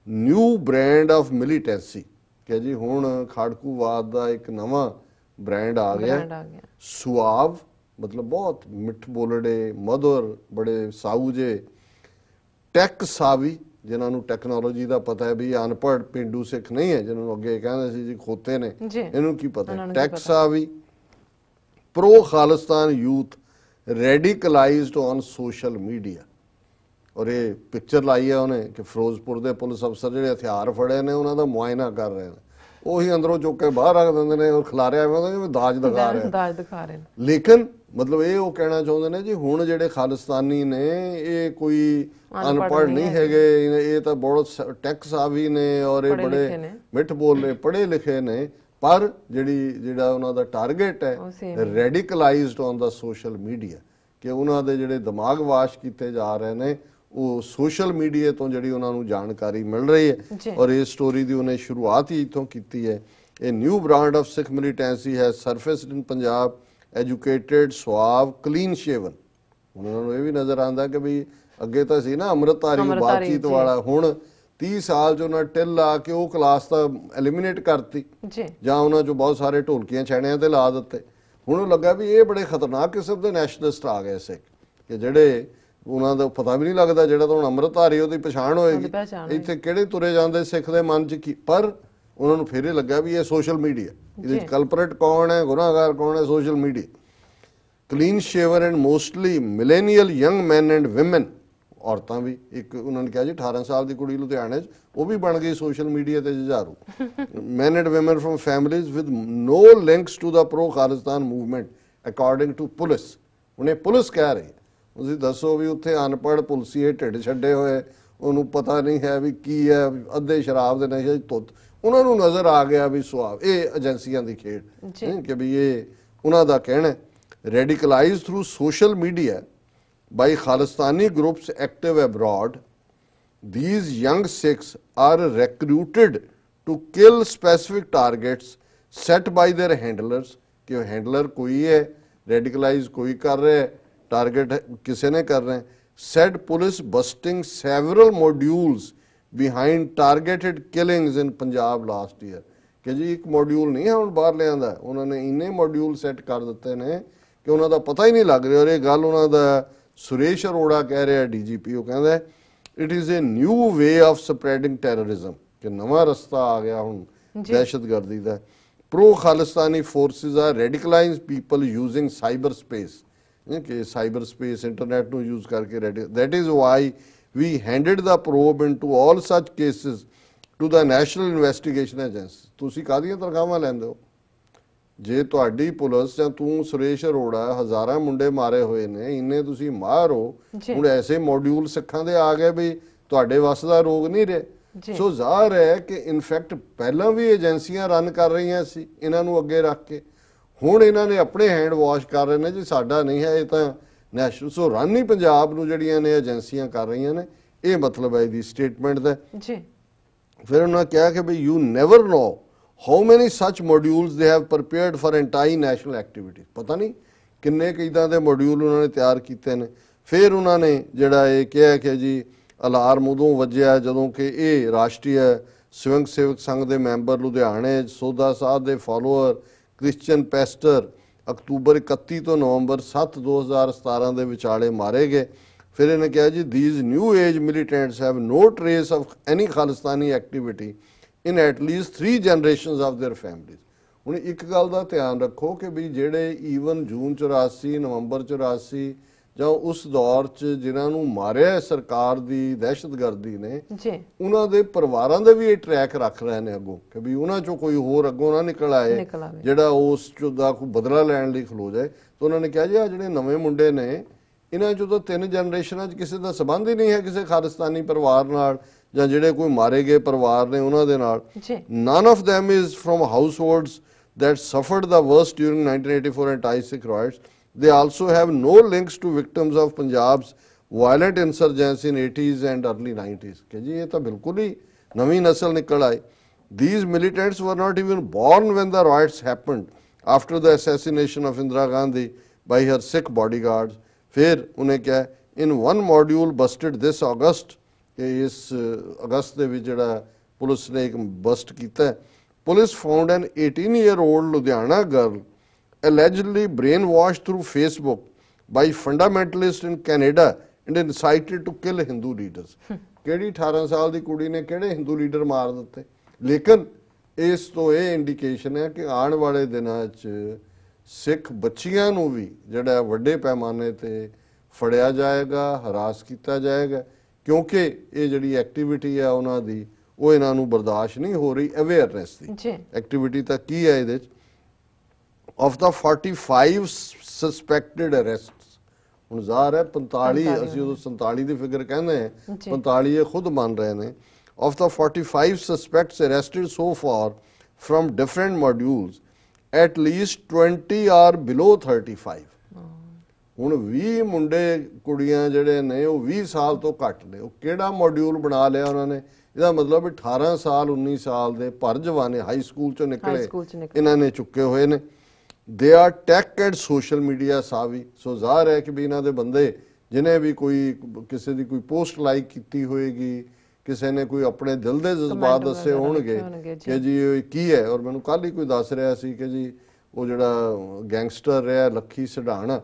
ਨਿਊ ਬ੍ਰਾਂਡ ਆਫ ਮਿਲੀਟੈਂਸੀ, ਕਿ ਜੀ ਹੁਣ ਖਾੜਕੂਵਾਦ ਦਾ ਇੱਕ ਨਵਾਂ ਬ੍ਰਾਂਡ ਆ ਗਿਆ। ਸੁਆਵ ਮਤਲਬ ਬਹੁਤ ਮਿੱਠ ਬੋਲੜੇ, ਮਧੁਰ, ਬੜੇ ਸਾਊ ਜੇ। ਟੈਕ ਸਾਵੀ, ਜਿਨ੍ਹਾਂ ਨੂੰ ਟੈਕਨੋਲੋਜੀ ਦਾ ਪਤਾ ਹੈ ਵੀ ਅਨਪੜ੍ਹ ਪਿੰਡੂ ਸਿੱਖ ਨਹੀਂ ਹੈ, ਜਿਹਨਾਂ ਨੂੰ ਅੱਗੇ ਕਹਿੰਦੇ ਸੀ ਜੀ ਖੋਤੇ ਨੇ, ਇਹਨੂੰ ਕੀ ਪਤਾ। Tech savvy, pro Khalistan youth radicalised on social media. ਔਰ ਇਹ ਪਿਕਚਰ ਲਾਈ ਹੈ ਉਹਨੇ ਕਿ ਫਿਰੋਜ਼ਪੁਰ ਦੇ ਪੁਲਿਸ ਅਫਸਰ ਜਿਹੜੇ ਹਥਿਆਰ ਫੜੇ ਨੇ ਉਹਨਾਂ ਦਾ ਮੁਆਇਨਾ ਕਰ ਰਹੇ ਨੇ, ਉਹੀ ਅੰਦਰੋਂ ਚੁੱਕ ਕੇ ਬਾਹਰ ਰੱਖ ਦਿੰਦੇ ਨੇ ਔਰ ਖਿਲਾਰਿਆ ਜਿਵੇਂ ਦਾਜ ਦਿਖਾ ਰਹੇ। ਲੇਕਿਨ ਮਤਲਬ ਇਹ ਉਹ ਕਹਿਣਾ ਚਾਹੁੰਦੇ ਨੇ ਜੀ ਹੁਣ ਜਿਹੜੇ ਖਾਲਿਸਤਾਨੀ ਨੇ ਇਹ ਕੋਈ ਅਨਪੜ੍ਹ ਨਹੀਂ ਹੈਗੇ, ਇਹ ਤਾਂ ਬਹੁਤ ਟੈਕ ਸਾਵੀ ਨੇ ਔਰ ਇਹ ਬੜੇ ਮਿੱਠ ਬੋਲੇ ਪੜ੍ਹੇ ਲਿਖੇ ਨੇ। ਪਰ ਜਿਹੜਾ ਉਹਨਾਂ ਦਾ ਟਾਰਗੇਟ ਹੈ ਰੈਡੀਕਲਾਈਜ਼ਡ ਔਨ ਦਾ ਸੋਸ਼ਲ ਮੀਡੀਆ, ਕਿ ਉਹਨਾਂ ਦੇ ਜਿਹੜੇ ਦਿਮਾਗ ਵਾਸ਼ ਕੀਤੇ ਜਾ ਰਹੇ ਨੇ ਉਹ ਸੋਸ਼ਲ ਮੀਡੀਆ ਤੋਂ ਜਿਹੜੀ ਉਹਨਾਂ ਨੂੰ ਜਾਣਕਾਰੀ ਮਿਲ ਰਹੀ ਹੈ। ਔਰ ਇਹ ਸਟੋਰੀ ਦੀ ਉਹਨੇ ਸ਼ੁਰੂਆਤ ਹੀ ਇੱਥੋਂ ਕੀਤੀ ਹੈ। ਇਹ new brand of Sikh militancy ਹੈ ਸਰਫੇਸਡ ਇਨ ਪੰਜਾਬ, ਐਜੂਕੇਟਡ, ਸੁਆਵ, ਕਲੀਨ ਸ਼ੇਵਨ। ਹੁਣ ਉਹਨਾਂ ਨੂੰ ਇਹ ਵੀ ਨਜ਼ਰ ਆਉਂਦਾ ਕਿ ਵੀ ਅੱਗੇ ਤਾਂ ਸੀ ਨਾ ਅੰਮ੍ਰਿਤਧਾਰੀ ਬਾਤਚੀਤ ਵਾਲਾ, ਹੁਣ 30 ਸਾਲ 'ਚ ਉਹਨਾਂ ਟਿੱਲ ਲਾ ਕੇ ਉਹ ਕਲਾਸ ਤਾਂ ਐਲੀਮੀਨੇਟ ਕਰਤੀ, ਜਾਂ ਉਹਨਾਂ 'ਚੋਂ ਬਹੁਤ ਸਾਰੇ ਢੋਲਕੀਆਂ ਛੈਣਿਆਂ ਤੇ ਲਾ ਦਿੱਤੇ। ਹੁਣ ਉਹ ਲੱਗਾ ਵੀ ਇਹ ਬੜੇ ਖਤਰਨਾਕ ਕਿਸਮ ਦੇ ਨੈਸ਼ਨਲਿਸਟ ਆ ਗਏ ਸਿੱਖ, ਕਿ ਜਿਹੜੇ ਉਹਨਾਂ ਦਾ ਪਤਾ ਵੀ ਨਹੀਂ ਲੱਗਦਾ, ਜਿਹੜਾ ਤਾਂ ਹੁਣ ਅੰਮ੍ਰਿਤਧਾਰੀ ਉਹਦੀ ਪਛਾਣ ਹੋਏਗੀ ਇੱਥੇ ਕਿਹੜੇ ਤੁਰੇ ਜਾਂਦੇ ਸਿੱਖ ਦੇ ਮਨ 'ਚ ਕੀ। ਪਰ ਉਹਨਾਂ ਨੂੰ ਫਿਰ ਇਹ ਲੱਗਾ ਵੀ ਇਹ ਸੋਸ਼ਲ ਮੀਡੀਆ, ਇਹਦੇ 'ਚ ਕਲਪਰੇਟ ਕੌਣ ਹੈ, ਗੁਨਾਹਗਾਰ ਕੌਣ ਹੈ, social media. Clean shaver and mostly millennial young men and women, ਔਰਤਾਂ ਵੀ। ਇੱਕ ਉਹਨਾਂ ਨੇ ਕਿਹਾ ਜੀ 18 ਸਾਲ ਦੀ ਕੁੜੀ ਲੁਧਿਆਣੇ 'ਚ ਉਹ ਵੀ ਬਣ ਗਈ ਸੋਸ਼ਲ ਮੀਡੀਆ ਤੇ ਜੁਝਾਰੂ। Men and women from families with no links to the pro Khalistan movement according to police. ਹੁਣ ਇਹ ਪੁਲਿਸ ਕਹਿ ਰਹੀ, ਤੁਸੀਂ ਦੱਸੋ ਵੀ ਉੱਥੇ ਅਨਪੜ੍ਹ ਪੁਲਸੀਏ ਢਿੱਡ ਛੱਡੇ ਹੋਏ, ਉਹਨੂੰ ਪਤਾ ਨਹੀਂ ਹੈ ਵੀ ਕੀ ਹੈ, ਅੱਧੇ ਸ਼ਰਾਬ ਦੇ ਨਸ਼ੇ 'ਚ ਧੁੱਤ, ਉਹਨਾਂ ਨੂੰ ਨਜ਼ਰ ਆ ਗਿਆ ਵੀ ਸੁਆਵ। ਇਹ ਏਜੰਸੀਆਂ ਦੀ ਖੇਡ ਕਿ ਵੀ ਇਹ ਉਹਨਾਂ ਦਾ ਕਹਿਣਾ। Radicalise through social media by Khalistani groups active abroad, these young Sikhs are recruited to kill specific targets set by their handlers, कि handler कोई है, radicalize कोई कर रहे है, target किसी ने कर रहे हैं। Said police busting several modules behind targeted killings in Punjab last year, कि जी एक मॉड्यूल नहीं है ਹੁਣ ਬਾਹਰ ਲਿਆਂਦਾ, ਉਹਨਾਂ ਨੇ ਇੰਨੇ ਮੋਡਿਊਲ ਸੈੱਟ ਕਰ ਦਿੱਤੇ ਨੇ ਕਿ ਉਹਨਾਂ ਦਾ ਪਤਾ ਹੀ ਨਹੀਂ ਲੱਗ ਰਿਹਾ। ਔਰ ਇਹ ਗੱਲ ਉਹਨਾਂ ਦਾ ਸੁਰੇਸ਼ ਅਰੋੜਾ ਕਹਿ ਰਿਹਾ ਡੀਜੀਪੀ, ਉਹ ਕਹਿੰਦਾ it is a new way of spreading terrorism, ਕਿ ਨਵਾਂ ਰਸਤਾ ਆ ਗਿਆ ਹੁਣ ਦਹਿਸ਼ਤਗਰਦੀ ਦਾ। Pro Khalistani forces are radicalise people using cyberspace, ਕਿ ਸਾਈਬਰ ਸਪੇਸ ਇੰਟਰਨੈਟ ਨੂੰ ਯੂਜ਼ ਕਰਕੇ that is why we handed the probe into all such cases to the National Investigation Agency. ਤੁਸੀਂ ਕਾਹਦੀਆਂ ਤਨਖਾਹਾਂ ਲੈਂਦੇ ਹੋ? ਜੇ ਤੁਹਾਡੀ ਪੁਲਿਸ ਜਾਂ ਤੂੰ ਸੁਰੇਸ਼ ਅਰੋੜਾ ਹਜ਼ਾਰਾਂ ਮੁੰਡੇ ਮਾਰੇ ਹੋਏ ਨੇ, ਇੰਨੇ ਤੁਸੀਂ ਮਾਰ ਹੋ, ਹੁਣ ਐਸੇ ਮੋਡਿਊਲ ਸਿੱਖਾਂ ਦੇ ਆ ਗਏ ਵੀ ਤੁਹਾਡੇ ਵੱਸ ਦਾ ਰੋਗ ਨਹੀਂ ਰਹੇ। ਸੋ ਜ਼ਾਹਰ ਹੈ ਕਿ ਇਨਫੈਕਟ ਪਹਿਲਾਂ ਵੀ ਏਜੰਸੀਆਂ ਰਨ ਕਰ ਰਹੀਆਂ ਸੀ ਇਹਨਾਂ ਨੂੰ ਅੱਗੇ ਰੱਖ ਕੇ, ਹੁਣ ਇਹਨਾਂ ਨੇ ਆਪਣੇ ਹੈਂਡ ਵਾਸ਼ ਕਰ ਰਹੇ ਨੇ ਜੀ, ਸਾਡਾ ਨਹੀਂ ਹੈ ਇਹ ਤਾਂ ਨੈਸ਼ਨਲ। ਸੋ ਰਨ ਹੀ ਪੰਜਾਬ ਨੂੰ ਜਿਹੜੀਆਂ ਨੇ ਏਜੰਸੀਆਂ ਕਰ ਰਹੀਆਂ ਨੇ, ਇਹ ਮਤਲਬ ਹੈ ਇਹਦੀ ਸਟੇਟਮੈਂਟ ਦਾ ਜੀ। ਫਿਰ ਉਹਨਾਂ ਕਿਹਾ ਕਿ ਬਈ you never know how many such modules they have prepared for anti national activity, ਪਤਾ ਨਹੀਂ ਕਿੰਨੇ ਕਿਦਾਂ ਦੇ ਮੋਡਿਊਲ ਉਹਨਾਂ ਨੇ ਤਿਆਰ ਕੀਤੇ ਨੇ। ਫਿਰ ਉਹਨਾਂ ਨੇ ਜਿਹੜਾ ਇਹ ਕਿਹਾ ਕਿ ਜੀ ਅਲਾਰਮ ਉਦੋਂ ਵੱਜਿਆ ਜਦੋਂ ਕਿ ਇਹ ਰਾਸ਼ਟਰੀ ਸਵੰਗ ਸੇਵਕ ਸੰਘ ਦੇ ਮੈਂਬਰ ਲੁਧਿਆਣੇ ਸੋਧਾ ਸਾਹਿਬ ਦੇ ਫਾਲੋਅਰ ਕ੍ਰਿਸਚੀਅਨ ਪੈਸਟਰ ਅਕਤੂਬਰ 31 ਤੋਂ ਨਵੰਬਰ 7 2017 ਦੇ ਵਿਚਾਲੇ ਮਾਰੇ ਗਏ। ਫਿਰ ਇਹਨੇ ਕਿਹਾ ਜੀ these new age militants have no trace of any Khalistani activity in at least 3 generations of their families. ਹੁਣ ਇੱਕ ਗੱਲ ਦਾ ਧਿਆਨ ਰੱਖੋ ਕਿ ਵੀ ਜਿਹੜੇ ਈਵਨ ਜੂਨ 84 ਨਵੰਬਰ 84 ਜਾਂ ਉਸ ਦੌਰ 'ਚ ਜਿਨ੍ਹਾਂ ਨੂੰ ਮਾਰਿਆ ਸਰਕਾਰ ਦੀ ਦਹਿਸ਼ਤਗਰਦੀ ਨੇ, ਉਹਨਾਂ ਦੇ ਪਰਿਵਾਰਾਂ ਦੇ ਵੀ ਇਹ ਟਰੈਕ ਰੱਖ ਰਹੇ ਨੇ ਅੱਗੋਂ ਕਿ ਵੀ ਉਹਨਾਂ 'ਚੋਂ ਕੋਈ ਹੋਰ ਅੱਗੋਂ ਨਾ ਨਿਕਲ ਆਏ ਜਿਹੜਾ ਉਸ 'ਚੋਂ ਦਾ ਕੋਈ ਬਦਲਾ ਲੈਣ ਲਈ ਖਲੋ ਜਾਏ। ਤਾਂ ਉਹਨਾਂ ਨੇ ਕਿਹਾ ਜੀ ਆ ਜਿਹੜੇ ਨਵੇਂ ਮੁੰਡੇ ਨੇ ਇਹਨਾਂ 'ਚੋਂ ਤਾਂ 3 ਜਨਰੇਸ਼ਨਾਂ 'ਚ ਕਿਸੇ ਦਾ ਸੰਬੰਧ ਹੀ ਨਹੀਂ ਹੈ ਕਿਸੇ ਖਾਲਿਸਤਾਨੀ ਪਰਿਵਾਰ ਨਾਲ, ਜਾਂ ਜਿਹੜੇ ਕੋਈ ਮਾਰੇ ਗਏ ਪਰਿਵਾਰ ਨੇ ਉਹਨਾਂ ਦੇ ਨਾਲ। None of them is from households that suffered the worst during 1984 anti-Sikh riots. They also have no links to victims of Punjab's violent insurgency in 80s and early 90s. कि जी ये तो बिल्कुल ही नवी नस्ल निकल आई। These militants were not even born when the riots happened after the assassination of Indira Gandhi by her Sikh bodyguards. फिर उन्हें क्या in one module busted this August, कि इस अगस्त ਦੇ ਵਿੱਚ ਜਿਹੜਾ ਪੁਲਿਸ ਨੇ ਇੱਕ ਬਸਟ ਕੀਤਾ। Police found an 18-year-old Ludhiana girl allegedly brainwashed through Facebook by fundamentalists in Canada and incited to kill Hindu leaders. ਕਿਹੜੀ 18 ਸਾਲ ਦੀ ਕੁੜੀ ਨੇ ਕਿਹੜੇ ਹਿੰਦੂ ਲੀਡਰ ਮਾਰ ਦਿੱਤੇ? ਲੇਕਿਨ ਇਸ ਤੋਂ ਇਹ ਇੰਡੀਕੇਸ਼ਨ ਹੈ ਕਿ ਆਉਣ ਵਾਲੇ ਦਿਨਾਂ 'ਚ ਸਿੱਖ ਬੱਚੀਆਂ ਨੂੰ ਵੀ ਜਿਹੜਾ ਵੱਡੇ ਪੈਮਾਨੇ ਤੇ ਫੜਿਆ ਜਾਏਗਾ, ਹਰਾਸ ਕੀਤਾ ਜਾਏਗਾ, ਕਿਉਂਕਿ ਇਹ ਜਿਹੜੀ ਐਕਟੀਵਿਟੀ ਹੈ ਉਹਨਾਂ ਦੀ ਉਹ ਇਹਨਾਂ ਨੂੰ ਬਰਦਾਸ਼ਤ ਨਹੀਂ ਹੋ ਰਹੀ। ਅਵੇਅਰਨੈਸ ਦੀ ਐਕਟੀਵਿਟੀ ਤਾਂ ਕੀ ਹੈ ਇਹਦੇ 'ਚ? of the 45 suspected arrests, ਹੁਣ ਜ਼ਾਹਰ ਹੈ 45 ਅਸੀਂ ਉਦੋਂ 47 ਦੀ ਫਿਗਰ ਕਹਿੰਦੇ ਹਾਂ, 45 ਇਹ ਖੁਦ ਮੰਨ ਰਹੇ ਨੇ। of the 45 suspects arrested so far from different modules, at least 20 are below 35. ਹੁਣ 20 ਮੁੰਡੇ ਕੁੜੀਆਂ ਜਿਹੜੇ ਨੇ ਉਹ 20 ਸਾਲ ਤੋਂ ਘੱਟ ਨੇ। ਉਹ ਕਿਹੜਾ ਮੋਡਿਊਲ ਬਣਾ ਲਿਆ ਉਹਨਾਂ ਨੇ? ਇਹਦਾ ਮਤਲਬ 18 ਸਾਲ 19 ਸਾਲ ਦੇ ਭਰ ਜਵਾਨੇ ਹਾਈ ਸਕੂਲ ਚੋਂ ਨਿਕਲੇ ਇਹਨਾਂ ਨੇ ਚੁੱਕੇ ਹੋਏ ਨੇ। They are tech and social media savvy. ਸੋ ਜ਼ਾਹਰ ਹੈ ਕਿ ਵੀ ਇਹਨਾਂ ਦੇ ਬੰਦੇ ਜਿਹਨੇ ਵੀ ਕੋਈ ਕਿਸੇ ਦੀ ਕੋਈ ਪੋਸਟ ਲਾਈਕ ਕੀਤੀ ਹੋਏਗੀ, ਕਿਸੇ ਨੇ ਕੋਈ ਆਪਣੇ ਦਿਲ ਦੇ ਜਜ਼ਬਾਤ ਦੱਸੇ ਹੋਣਗੇ ਕਿ ਜੀ ਇਹ ਕੀ ਹੈ। ਔਰ ਮੈਨੂੰ ਕੱਲ ਹੀ ਕੋਈ ਦੱਸ ਰਿਹਾ ਸੀ ਕਿ ਜੀ ਉਹ ਜਿਹੜਾ ਗੈਂਗਸਟਰ ਰਿਹਾ ਲੱਖੀ ਸਿਧਾਣਾ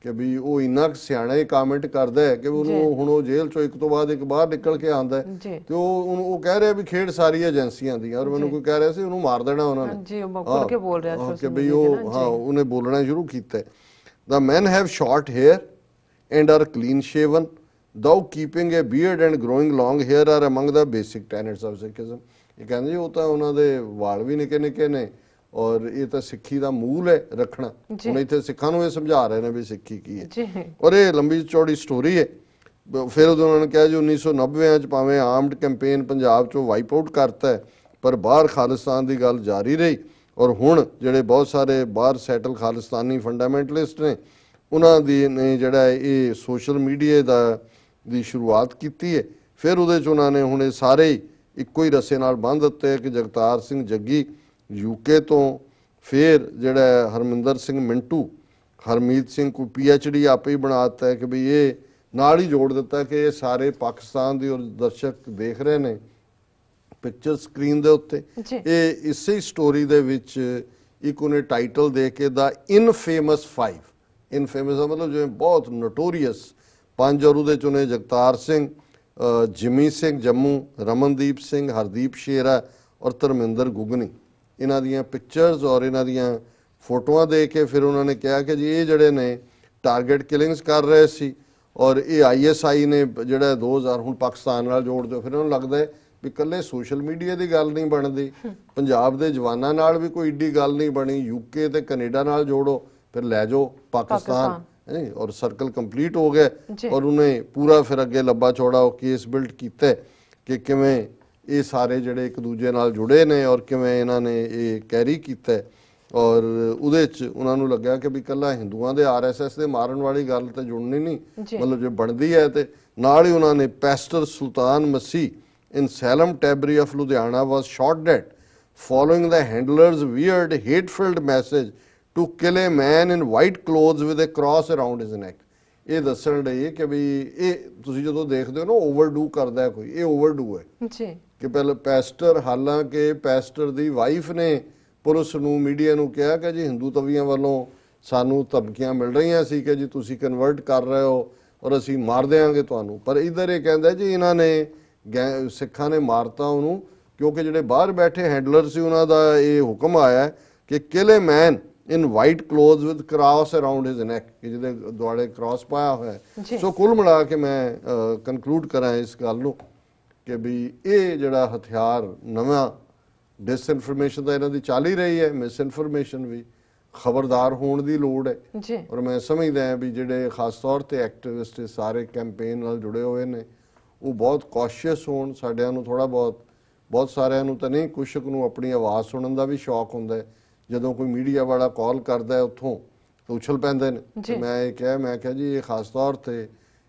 ਕਿ ਵੀ ਉਹ ਇੰਨਾ ਸਿਆਣਾ ਹੀ ਕਾਮੈਂਟ ਕਰਦਾ ਹੈ ਕਿ ਉਹਨੂੰ ਹੁਣ ਉਹ ਜੇਲ੍ਹ ਚੋਂ ਇੱਕ ਤੋਂ ਬਾਅਦ ਇੱਕ ਬਾਹਰ ਨਿਕਲ ਕੇ ਆਉਂਦਾ ਤੇ ਉਹ ਕਹਿ ਰਿਹਾ ਵੀ ਖੇਡ ਸਾਰੀ ਏਜੰਸੀਆਂ ਦੀ। ਔਰ ਮੈਨੂੰ ਕੋਈ ਕਹਿ ਰਿਹਾ ਸੀ ਉਹਨੂੰ ਮਾਰ ਦੇਣਾ ਉਹਨਾਂ ਨੇ ਕਿ ਵੀ ਉਹ ਹਾਂ ਉਹਨੇ ਬੋਲਣਾ ਸ਼ੁਰੂ ਕੀਤਾ। The men have short hair and are clean shaven, though keeping a beard and growing long hair are among the basic tenets of Sikhism. ਇਹ ਕਹਿੰਦੇ ਜੀ ਉਹ ਤਾਂ ਉਹਨਾਂ ਦੇ ਵਾਲ ਵੀ ਨਿੱਕੇ ਨਿੱਕੇ ਨੇ ਔਰ ਇਹ ਤਾਂ ਸਿੱਖੀ ਦਾ ਮੂਲ ਹੈ ਰੱਖਣਾ। ਹੁਣ ਇੱਥੇ ਸਿੱਖਾਂ ਨੂੰ ਇਹ ਸਮਝਾ ਰਹੇ ਨੇ ਵੀ ਸਿੱਖੀ ਕੀ ਹੈ ਔਰ ਇਹ ਲੰਬੀ ਚੌੜੀ ਸਟੋਰੀ ਹੈ। ਫਿਰ ਉਹਨਾਂ ਨੇ ਕਿਹਾ ਜੀ 1990 'ਚ ਭਾਵੇਂ ਆਰਮਡ ਕੈਂਪੇਨ ਪੰਜਾਬ 'ਚੋਂ ਵਾਈਪ ਆਊਟ ਕਰਤਾ ਹੈ ਪਰ ਬਾਹਰ ਖਾਲਿਸਤਾਨ ਦੀ ਗੱਲ ਜਾਰੀ ਰਹੀ। ਔਰ ਹੁਣ ਜਿਹੜੇ ਬਹੁਤ ਸਾਰੇ ਬਾਹਰ ਸੈਟਲ ਖਾਲਿਸਤਾਨੀ ਫੰਡਾਮੈਂਟਲਿਸਟ ਨੇ ਉਹਨਾਂ ਦੀ ਨੇ ਜਿਹੜਾ ਇਹ ਸੋਸ਼ਲ ਮੀਡੀਆ ਦੀ ਸ਼ੁਰੂਆਤ ਕੀਤੀ ਹੈ। ਫਿਰ ਉਹਦੇ 'ਚ ਉਹਨਾਂ ਨੇ ਹੁਣ ਇਹ ਸਾਰੇ ਹੀ ਇੱਕੋ ਹੀ ਰੱਸੇ ਨਾਲ ਬੰਨ੍ਹ ਦਿੱਤੇ ਕਿ ਜਗਤਾਰ ਸਿੰਘ ਜੱਗੀ UK ਤੋਂ, ਫਿਰ ਜਿਹੜਾ ਹਰਮਿੰਦਰ ਸਿੰਘ ਮਿੰਟੂ, ਹਰਮੀਤ ਸਿੰਘ ਕੋਈ PhD ਆਪੇ ਹੀ ਬਣਾ ਦਿੱਤਾ ਹੈ ਕਿ ਵੀ ਇਹ ਨਾਲ ਹੀ ਜੋੜ ਦਿੱਤਾ ਕਿ ਇਹ ਸਾਰੇ ਪਾਕਿਸਤਾਨ ਦੇ ਔਰ ਦਰਸ਼ਕ ਦੇਖ ਰਹੇ ਨੇ ਪਿਕਚਰ ਸਕਰੀਨ ਦੇ ਉੱਤੇ। ਇਹ ਇਸੇ ਸਟੋਰੀ ਦੇ ਵਿੱਚ ਇੱਕ ਉਹਨੇ ਟਾਈਟਲ ਦੇ ਕੇ ਦਾ ਇਨਫੇਮਸ 5, ਇਨਫੇਮਸ ਦਾ ਮਤਲਬ ਜਿਵੇਂ ਬਹੁਤ ਨੋਟੋਰੀਅਸ 5 ਔਰ ਉਹਦੇ ਚੋਂ ਨੇ ਜਗਤਾਰ ਸਿੰਘ, ਜਿਮੀ ਸਿੰਘ ਜੰਮੂ, ਰਮਨਦੀਪ ਸਿੰਘ, ਹਰਦੀਪ ਸ਼ੇਰਾ ਔਰ ਧਰਮਿੰਦਰ ਗੁਗਨੀ। ਇਹਨਾਂ ਦੀਆਂ ਪਿਕਚਰਸ ਔਰ ਇਹਨਾਂ ਦੀਆਂ ਫੋਟੋਆਂ ਦੇ ਕੇ ਫਿਰ ਉਹਨਾਂ ਨੇ ਕਿਹਾ ਕਿ ਜੀ ਇਹ ਜਿਹੜੇ ਨੇ ਟਾਰਗੇਟ ਕਿਲਿੰਗਸ ਕਰ ਰਹੇ ਸੀ ਔਰ ਇਹ ISI ਨੇ ਜਿਹੜਾ 2000 ਹੁਣ ਪਾਕਿਸਤਾਨ ਨਾਲ ਜੋੜ ਦਿਓ। ਫਿਰ ਉਹਨਾਂ ਨੂੰ ਲੱਗਦਾ ਹੈ ਵੀ ਇਕੱਲੇ ਸੋਸ਼ਲ ਮੀਡੀਆ ਦੀ ਗੱਲ ਨਹੀਂ ਬਣਦੀ, ਪੰਜਾਬ ਦੇ ਜਵਾਨਾਂ ਨਾਲ ਵੀ ਕੋਈ ਏਡੀ ਗੱਲ ਨਹੀਂ ਬਣੀ, UK ਤੇ ਕੈਨੇਡਾ ਨਾਲ ਜੋੜੋ, ਫਿਰ ਲੈ ਜਾਓ ਪਾਕਿਸਤਾਨ ਔਰ ਸਰਕਲ ਕੰਪਲੀਟ ਹੋ ਗਿਆ। ਔਰ ਉਹਨੇ ਪੂਰਾ ਫਿਰ ਅੱਗੇ ਲੰਬਾ ਚੌੜਾ ਉਹ ਕੇਸ ਬਿਲਡ ਕੀਤਾ ਕਿ ਕਿਵੇਂ ਇਹ ਸਾਰੇ ਜਿਹੜੇ ਇੱਕ ਦੂਜੇ ਨਾਲ ਜੁੜੇ ਨੇ ਔਰ ਕਿਵੇਂ ਇਹਨਾਂ ਨੇ ਇਹ ਕੈਰੀ ਕੀਤਾ ਔਰ ਉਹਦੇ 'ਚ ਉਹਨਾਂ ਨੂੰ ਲੱਗਿਆ ਕਿ ਵੀ ਇਕੱਲਾ ਹਿੰਦੂਆਂ ਦੇ RSS ਦੇ ਮਾਰਨ ਵਾਲੀ ਗੱਲ ਤੇ ਜੁੜਨੀ ਨਹੀਂ, ਮਤਲਬ ਜੇ ਬਣਦੀ ਹੈ ਤੇ ਨਾਲ ਹੀ ਉਹਨਾਂ ਨੇ ਪੈਸਟਰ ਸੁਲਤਾਨ ਮਸੀਹ in Salem Tabri of Ludhiana was shot dead following the handler's weird hate-filled message to kill a man in white clothes with a cross around his neck। ਇਹ ਦੱਸਣ ਲਈ ਕਿ ਵੀ ਇਹ ਤੁਸੀਂ ਜਦੋਂ ਦੇਖਦੇ ਹੋ ਨਾ ਓਵਰਡੂ ਕਰਦਾ ਕੋਈ, ਇਹ ਓਵਰਡੂ ਹੈ ਜੀ ਕਿ ਪਹਿਲਾਂ ਪੈਸਟਰ, ਹਾਲਾਂਕਿ ਪੈਸਟਰ ਦੀ ਵਾਈਫ ਨੇ ਪੁਲਿਸ ਨੂੰ, ਮੀਡੀਆ ਨੂੰ ਕਿਹਾ ਕਿ ਜੀ ਹਿੰਦੂ ਤਵੀਆਂ ਵੱਲੋਂ ਸਾਨੂੰ ਧਮਕੀਆਂ ਮਿਲ ਰਹੀਆਂ ਸੀ ਕਿ ਜੀ ਤੁਸੀਂ ਕਨਵਰਟ ਕਰ ਰਹੇ ਹੋ ਔਰ ਅਸੀਂ ਮਾਰ ਦੇਵਾਂਗੇ ਤੁਹਾਨੂੰ, ਪਰ ਇਧਰ ਇਹ ਕਹਿੰਦਾ ਜੀ ਇਹਨਾਂ ਨੇ ਸਿੱਖਾਂ ਨੇ ਮਾਰਤਾ ਉਹਨੂੰ ਕਿਉਂਕਿ ਜਿਹੜੇ ਬਾਹਰ ਬੈਠੇ ਹੈਂਡਲਰ ਸੀ ਉਹਨਾਂ ਦਾ ਇਹ ਹੁਕਮ ਆਇਆ ਕਿ kill a man in white clothes with cross around his neck, ਕਿ ਜਿਹਦੇ ਦੁਆਲੇ ਕ੍ਰਾਸ ਪਾਇਆ ਹੋਇਆ ਹੈ। ਸੋ ਕੁੱਲ ਮਿਲਾ ਕੇ ਮੈਂ ਕਨਕਲੂਡ ਕਰਾਂ ਇਸ ਗੱਲ ਨੂੰ ਕਿ ਵੀ ਇਹ ਜਿਹੜਾ ਹਥਿਆਰ ਨਵਾਂ ਡਿਸਇਨਫੋਰਮੇਸ਼ਨ ਤਾਂ ਇਹਨਾਂ ਦੀ ਚੱਲ ਹੀ ਰਹੀ ਹੈ, ਮਿਸਇਨਫੋਰਮੇਸ਼ਨ ਵੀ, ਖਬਰਦਾਰ ਹੋਣ ਦੀ ਲੋੜ ਹੈ। ਔਰ ਮੈਂ ਸਮਝਦਾ ਹਾਂ ਵੀ ਜਿਹੜੇ ਖਾਸ ਤੌਰ ਤੇ ਐਕਟਿਵਿਸਟ ਸਾਰੇ ਕੈਂਪੇਨ ਨਾਲ ਜੁੜੇ ਹੋਏ ਨੇ ਉਹ ਬਹੁਤ ਕੌਸ਼ੀਅਸ ਹੋਣ। ਸਾਡਿਆਂ ਨੂੰ ਥੋੜਾ ਬਹੁਤ ਸਾਰਿਆਂ ਨੂੰ ਤਾਂ ਨਹੀਂ, ਕੁਛਕ ਨੂੰ ਆਪਣੀ ਆਵਾਜ਼ ਸੁਣਨ ਦਾ ਵੀ ਸ਼ੌਕ ਹੁੰਦਾ ਹੈ, ਜਦੋਂ ਕੋਈ ਮੀਡੀਆ ਵਾਲਾ ਕਾਲ ਕਰਦਾ ਉੱਥੋਂ ਉਛਲ ਪੈਂਦੇ ਨੇ। ਮੈਂ ਕਿਹਾ ਜੀ ਇਹ ਖਾਸ ਤੌਰ ਤੇ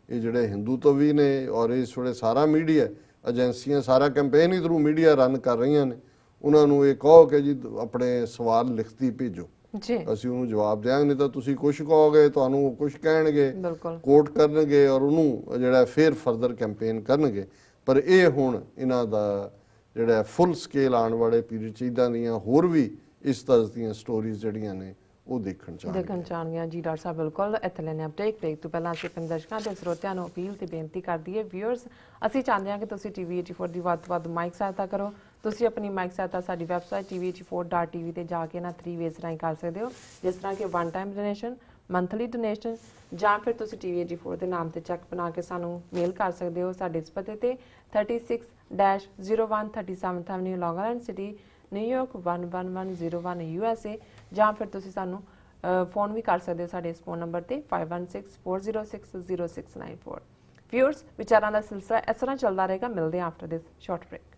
ਇਹ ਜਿਹੜੇ ਹਿੰਦੂ ਤੋਂ ਵੀ ਨੇ ਔਰ ਇਸ ਵੇਲੇ ਸਾਰਾ ਮੀਡੀਆ ਏਜੰਸੀਆਂ ਸਾਰਾ ਕੈਂਪੇਨ ਹੀ ਥਰੂ ਮੀਡੀਆ ਰਨ ਕਰ ਰਹੀਆਂ ਨੇ, ਉਹਨਾਂ ਨੂੰ ਇਹ ਕਹੋ ਕਿ ਜੀ ਆਪਣੇ ਸਵਾਲ ਲਿਖਤੀ ਭੇਜੋ, ਅਸੀਂ ਉਹਨੂੰ ਜਵਾਬ ਦਿਆਂਗੇ, ਨਹੀਂ ਤਾਂ ਤੁਸੀਂ ਕੁਛ ਕਹੋਗੇ ਤੁਹਾਨੂੰ ਕੁਛ ਕਹਿਣਗੇ, ਕੋਟ ਕਰਨਗੇ ਔਰ ਉਹਨੂੰ ਜਿਹੜਾ ਫਿਰ ਫਰਦਰ ਕੈਂਪੇਨ ਕਰਨਗੇ। ਪਰ ਇਹ ਹੁਣ ਇਹਨਾਂ ਦਾ ਜਿਹੜਾ ਫੁੱਲ ਸਕੇਲ ਆਉਣ ਵਾਲੇ ਪੀਰੀਅਡ 'ਚ ਇੱਦਾਂ ਦੀਆਂ ਹੋਰ ਵੀ ਇਸ ਤਰ੍ਹਾਂ ਦੀਆਂ ਸਟੋਰੀਜ਼ ਜਿਹੜੀਆਂ ਨੇ ਉਹ ਦੇਖਣ ਚਾਹਾਂਗੇ ਜੀ। ਡਾਕਟਰ ਸਾਹਿਬ ਬਿਲਕੁਲ ਇੱਥੇ ਲੈਣੇ ਅਪਡੇਟ ਬ੍ਰੇਕ ਤੋਂ ਪਹਿਲਾਂ ਅਸੀਂ ਆਪਣੇ ਦਰਸ਼ਕਾਂ ਤੇ ਸਰੋਤਿਆਂ ਨੂੰ ਅਪੀਲ ਤੇ ਬੇਨਤੀ ਕਰ ਦਈਏ, ਵਿਊਅਰਸ ਅਸੀਂ ਚਾਹੁੰਦੇ ਹਾਂ ਕਿ ਤੁਸੀਂ TV84 ਦੀ ਵੱਧ ਤੋਂ ਵੱਧ ਮਾਈਕ ਸਹਾਇਤਾ ਕਰੋ। ਤੁਸੀਂ ਆਪਣੀ ਮਾਈਕ ਸਹਾਇਤਾ ਸਾਡੀ ਵੈਬਸਾਈਟ tv84.tv ਤੇ ਜਾ ਕੇ ਨਾ 3 ਵੇਜ਼ ਰਾਹੀਂ ਕਰ ਸਕਦੇ ਹੋ, ਜਿਸ ਤਰ੍ਹਾਂ ਕਿ one time donation, monthly donation, ਜਾਂ ਫਿਰ ਤੁਸੀਂ TV84 ਦੇ ਨਾਮ ਤੇ ਚੈੱਕ ਬਣਾ ਕੇ ਸਾਨੂੰ ਮੇਲ ਕਰ ਸਕਦੇ ਹੋ ਸਾਡੇ ਇਸ ਪਤੇ ਤੇ 36-01 37th Avenue, Long Island City, New York 11101 USA, ਜਾਂ ਫਿਰ ਤੁਸੀਂ ਸਾਨੂੰ ਫੋਨ ਵੀ ਕਰ ਸਕਦੇ ਹੋ ਸਾਡੇ ਇਸ ਫੋਨ ਨੰਬਰ ਤੇ 5164060694। ਵਿਊਅਰਸ, ਵਿਚਾਰਾਂ ਦਾ ਸਿਲਸਿਲਾ ਇਸ ਤਰ੍ਹਾਂ ਚੱਲਦਾ ਰਹੇਗਾ। ਮਿਲਦੇ ਹਾਂ ਆਫਟਰ ਦਿਸ ਸ਼ਾਰਟ ਬ੍ਰੇਕ।